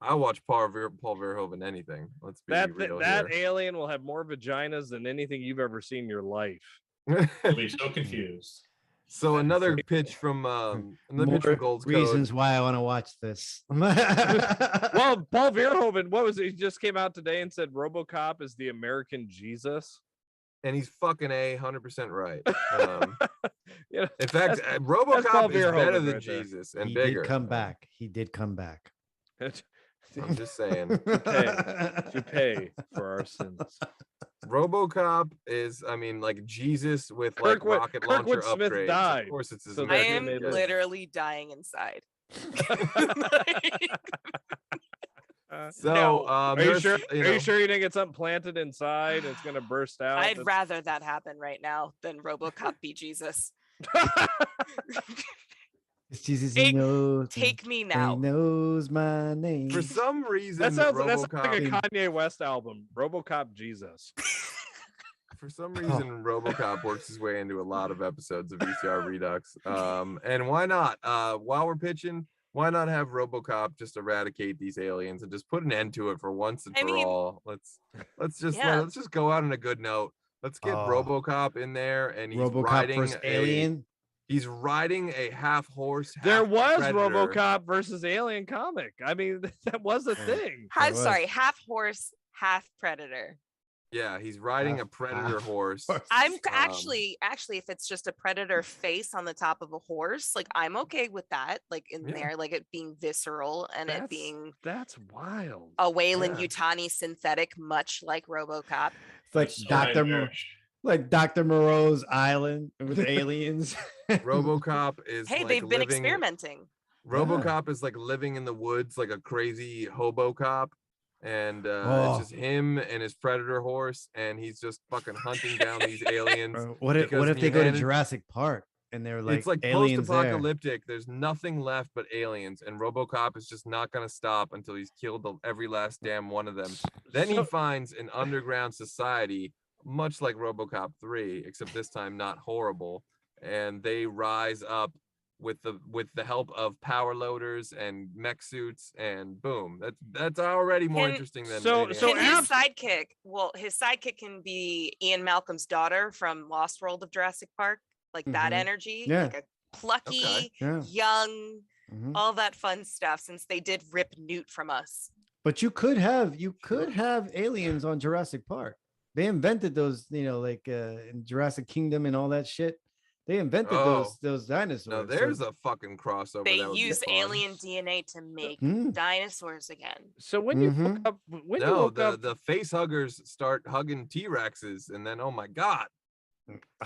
I watch Paul Verhoeven anything. Let's be That real that alien will have more vaginas than anything you've ever seen in your life. here. I'll be so confused. So another pitch from More Gold's reasons Code. why I want to watch this. Well, Paul Verhoeven, what was it? He just came out today and said RoboCop is the American Jesus. and he's fucking 100% right. You know, In fact, that's RoboCop Paul is better Verhoeven than right there. Jesus and He bigger. did come back. He did come back. I'm just saying. to pay for our sins. RoboCop is, I mean, like Jesus with like Kirkwood- rocket launcher Kirkwood Smith upgrades. died, Of course, it's his so I that he am may live. literally dying inside. So, No. Are you there's, sure? you Are know, you sure you didn't get something planted inside? And it's gonna burst out. I'd rather that happen right now than RoboCop be Jesus. It's Jesus, Take- he knows. Take me He now. knows my name. for some reason, that sounds RoboCop. like a Kanye West album. RoboCop Jesus. For some reason, RoboCop works his way into a lot of episodes of VCR Redux. And why not? While we're pitching, why not have RoboCop just eradicate these aliens and just put an end to it for once and for all? Let's just go out on a good note. Let's get RoboCop in there, and he's RoboCop riding versus Alien. He's riding a half horse. There half was predator. RoboCop versus Alien comic. I mean, that was a thing. There I'm was. sorry, half horse, half predator. Yeah, he's riding a Half- predator half horse. I'm actually, if it's just a predator face on the top of a horse, like I'm okay with that. Like in Yeah. there, like it being visceral and it being That's wild. a Wayland Yeah. Yutani synthetic, much like RoboCop. It's like That's so Dr. nightmarish. Like Dr. Moreau's island with aliens. RoboCop is Hey, like they've been living. experimenting. RoboCop is like living in the woods like a crazy hobo cop, and Oh. it's just him and his predator horse, and he's just fucking hunting down these aliens. Bro, what if because they go to humanity- Jurassic Park and they're like, it's like aliens there? post-apocalyptic. There's nothing left but aliens, and RoboCop is just not gonna stop until he's killed every last damn one of them. Then he So- finds an underground society, much like RoboCop 3, except this time not horrible, and they rise up with the help of power loaders and mech suits, and boom, that's already more Can- interesting than so- anything so else. Can his sidekick, his sidekick can be Ian Malcolm's daughter from Lost World of Jurassic Park, like that Mhm. energy, Yeah. like a plucky, Okay. Yeah. young, Mhm. all that fun stuff. Since they did rip Newt from us, But you could have aliens on Jurassic Park. They invented those, like in Jurassic Kingdom and all that shit. They invented those dinosaurs. No, there's a fucking crossover. they that would be used fun. alien DNA to make Mm. dinosaurs again. So when you Mhm. woke up, when you No, woke up, the face huggers start hugging T-Rexes, and then oh my god,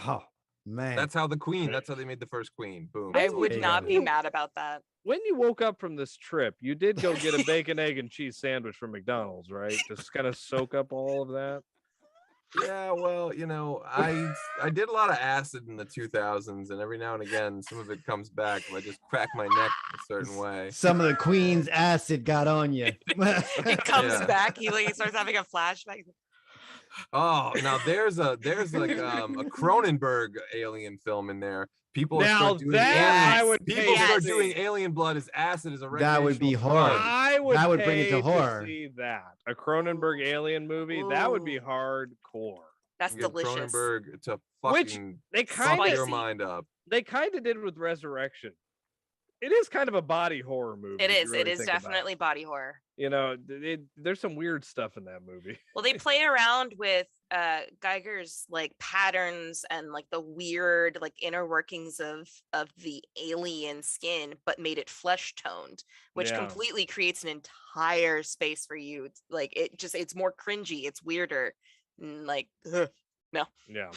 Oh man. that's how that's how they made the first queen. Boom. I That's what would they not did. be mad about that. when you woke up from this trip, you did go get a bacon, egg, and cheese sandwich from McDonald's, right? Just kind of soak up all of that. Yeah, well, I did a lot of acid in the 2000s, and every now and again, some of it comes back if I just crack my neck a certain way. Some of the Queen's acid got on you. He comes Yeah. back. He starts having a flashback. Oh, now there's like a Cronenberg alien film in there. People Now start doing that I would people pay start to doing see. alien blood as acid as a That would be recreational hard. drug. I would. That would bring it to pay horror. See that a Cronenberg alien movie that would be Ooh. hardcore. That's Get delicious. Cronenberg to Which fucking They fuck kind your of mind up. they kind of did with Resurrection. It is kind of a body horror movie. It if you is. really It is think about definitely body horror. There's some weird stuff in that movie. Well, they play around with Geiger's like patterns and like the weird like inner workings of the alien skin, but made it flesh toned, which Yeah. completely creates an entire space for you. It's like it's more cringy. It's weirder. Like ugh, no. Yeah,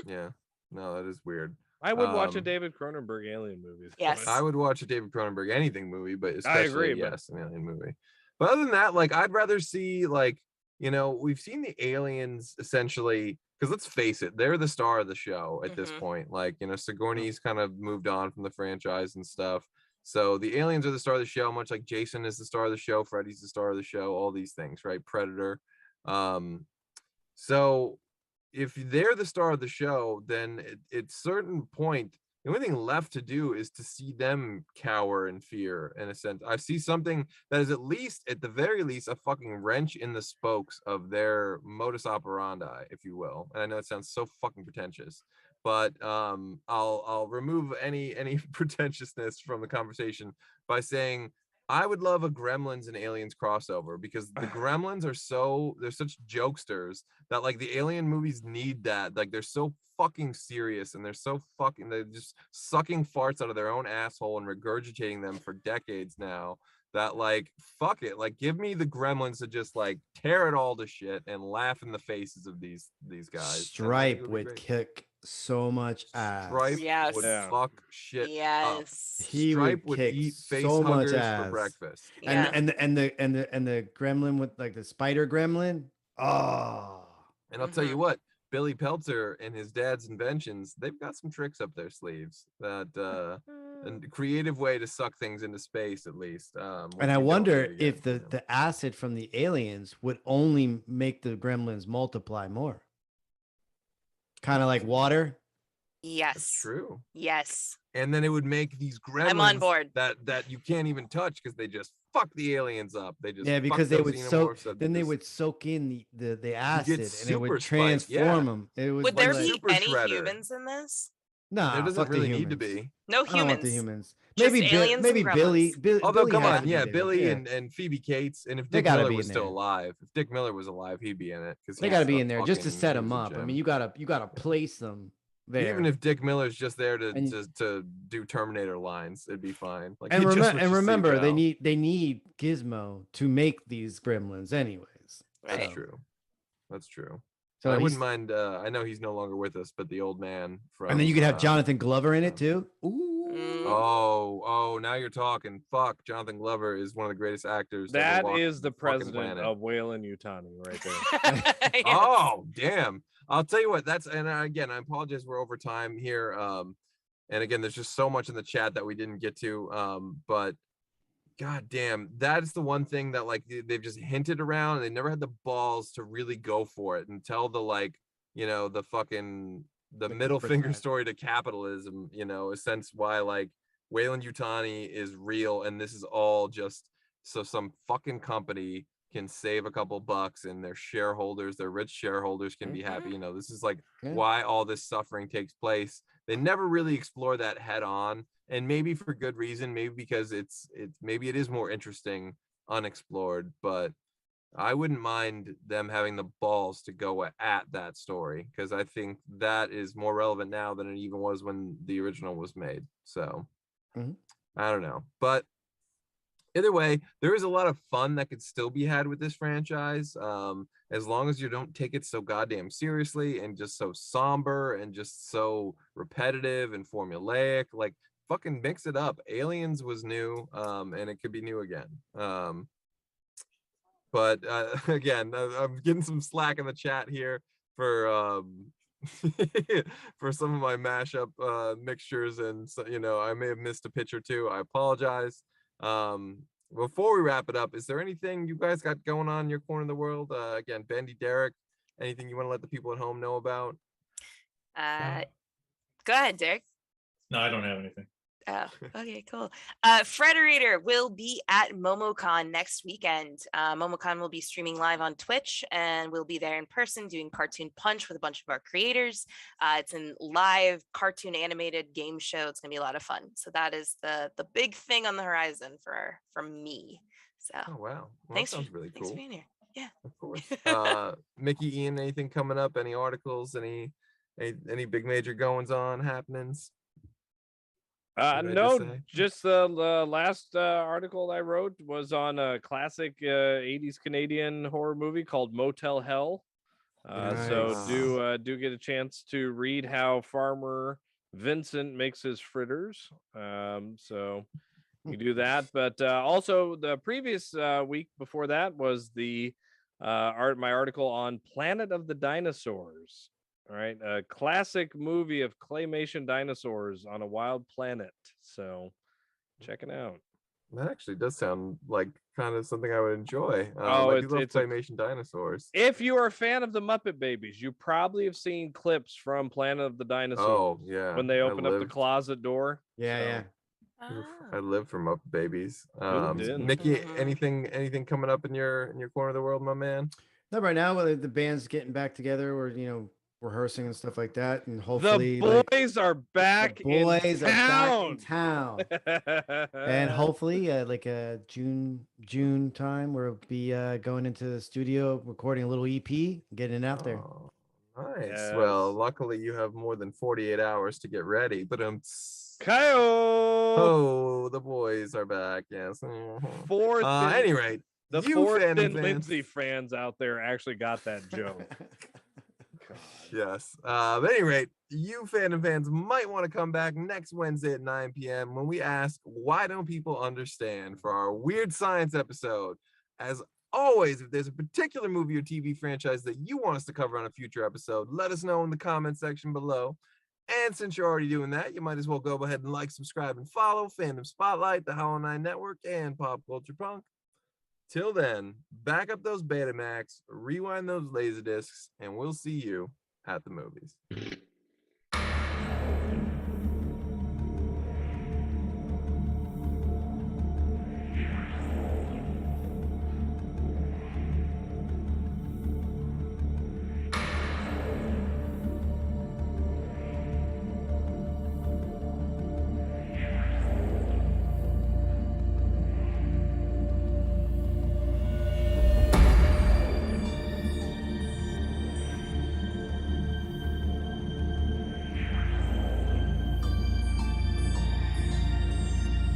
Yeah, no, that is weird. I would watch a Um, David Cronenberg alien movie. Yes. I would watch a David Cronenberg anything movie, but especially agree, but- yes, an alien movie. But other than that, like I'd rather see we've seen the aliens essentially, because let's face it, they're the star of the show at this Mhm. point. Like, Sigourney's kind of moved on from the franchise and stuff. So the aliens are the star of the show, much like Jason is the star of the show, Freddy's the star of the show, all these things, right? Predator. So if they're the star of the show, then at certain point, the only thing left to do is to see them cower in fear, in a sense. I see something that is at the very least, a fucking wrench in the spokes of their modus operandi, if you will. And I know it sounds so fucking pretentious, but I'll remove any pretentiousness from the conversation by saying I would love a Gremlins and Aliens crossover because the Gremlins they're such jokesters that like the Alien movies need that. Like they're so fucking serious and they're just sucking farts out of their own asshole and regurgitating them for decades now. That like fuck it, like give me the Gremlins to just like tear it all to shit and laugh in the faces of these guys. Stripe would kick so much ass. Stripe Yes. would Yeah. fuck shit up. Yes. He Stripe would would kick eat face so much huggers ass for breakfast. Yeah. And the gremlin with like the spider gremlin. Oh, And I'll tell you what, Billy Peltzer and his dad's inventions, they've got some tricks up their sleeves that a creative way to suck things into space, at least. and I wonder if the acid from the aliens would only make the gremlins multiply more. Kind of like water. Yes. That's true. Yes. And then it would make these gremlins I'm on board. that you can't even touch because they just fuck the aliens up. They just Because they would soak. Then they just- would soak in the acid, and it super would spiked, transform them. It was Would there like, be Super any Shredder. humans in this? Nah, there doesn't fuck really the need to humans. be. No I don't want the humans. humans. Just Maybe aliens maybe and Billy. gremlins. Although, Billy come has on, to be yeah, there. Billy Yeah. and Phoebe Cates, and if They Dick gotta Miller be was in still there. alive, if Dick Miller was alive, he'd be in it because They got to be in there just to set them up. I mean, you gotta place them there. Even if Dick Miller's just there to And- to do Terminator lines, it'd be fine. Like, and, he just was just remember, CGI. they need Gizmo to make these gremlins, anyways. Right. That's true. That's true. So I he's- wouldn't mind. I know he's no longer with us, but the old man from. And then you could have Jonathan Glover in it too. Ooh. Oh, now you're talking. Fuck, Jonathan Glover is one of the greatest actors. to ever That walk is the fucking president planet. of Wayland Yutani right there. Yes. Oh, damn. I'll tell you what, again, I apologize, we're over time here. And again, there's just so much in the chat that we didn't get to. But god damn, that is the one thing that like they've just hinted around, and they never had the balls to really go for it and tell the like, the fucking the middle finger story to capitalism, a sense why like Wayland Yutani is real and this is all just so some fucking company can save a couple bucks and their rich shareholders can be happy. This is like why all this suffering takes place. They never really explore that head on, and maybe for good reason, maybe because maybe it is more interesting unexplored, but I wouldn't mind them having the balls to go at that story, because I think that is more relevant now than it even was when the original was made. So I don't know, but either way, there is a lot of fun that could still be had with this franchise, as long as you don't take it so goddamn seriously and just so somber and just so repetitive and formulaic. Like, fucking mix it up. Aliens was new, and it could be new again. But again, I'm getting some slack in the chat here for for some of my mashup mixtures, and so, I may have missed a pitch or two. I apologize. Before we wrap it up, is there anything you guys got going on in your corner of the world? Again, Bendy, Derek, anything you want to let the people at home know about? Go ahead, Derek. No, I don't have anything. Oh, okay, cool. Frederator will be at MomoCon next weekend. MomoCon will be streaming live on Twitch, and we'll be there in person doing Cartoon Punch with a bunch of our creators. It's a live cartoon animated game show. It's gonna be a lot of fun. So that is the big thing on the horizon from me. So Oh wow, well, thanks that sounds for, really thanks cool. for being here. Yeah. Of course. Mickey, Ian, anything coming up? Any articles? Any big major goings on happenings? No, just the last article I wrote was on a classic 80s Canadian horror movie called Motel Hell. So do get a chance to read how Farmer Vincent makes his fritters. So you do that, but also the previous week before that was the my article on Planet of the Dinosaurs. All right, a classic movie of claymation dinosaurs on a wild planet. So check it out. That actually does sound like kind of something I would enjoy. It's claymation dinosaurs. If you are a fan of the Muppet Babies, you probably have seen clips from Planet of the Dinosaurs. Oh yeah, when they open up the closet door. Yeah. Oof, I live for Muppet Babies. didn't? Mickey, anything coming up in your corner of the world, my man? Not right now. Whether the band's getting back together, or rehearsing and stuff like that, and hopefully The boys are the back boys in are back town. in town. And hopefully like a June time we'll be going into the studio recording a little EP, getting it out there. Oh, nice. Yes. Well, luckily you have more than 48 hours to get ready, but Kyle. oh, the boys are back. Yes. Fourth and- any rate, The you Forrest Fandom and fans- Lindsay fans out there actually got that joke. Yes. At any rate, you Fandom fans might want to come back next Wednesday at 9 p.m. when we ask, why don't people understand, for our Weird Science episode. As always, if there's a particular movie or TV franchise that you want us to cover on a future episode, let us know in the comment section below. And since you're already doing that, you might as well go ahead and like, subscribe, and follow Fandom Spotlight, the Hollow 9 Network, and Pop Culture Punk. Till then, back up those Betamax, rewind those Laserdiscs, and we'll see you at the movies.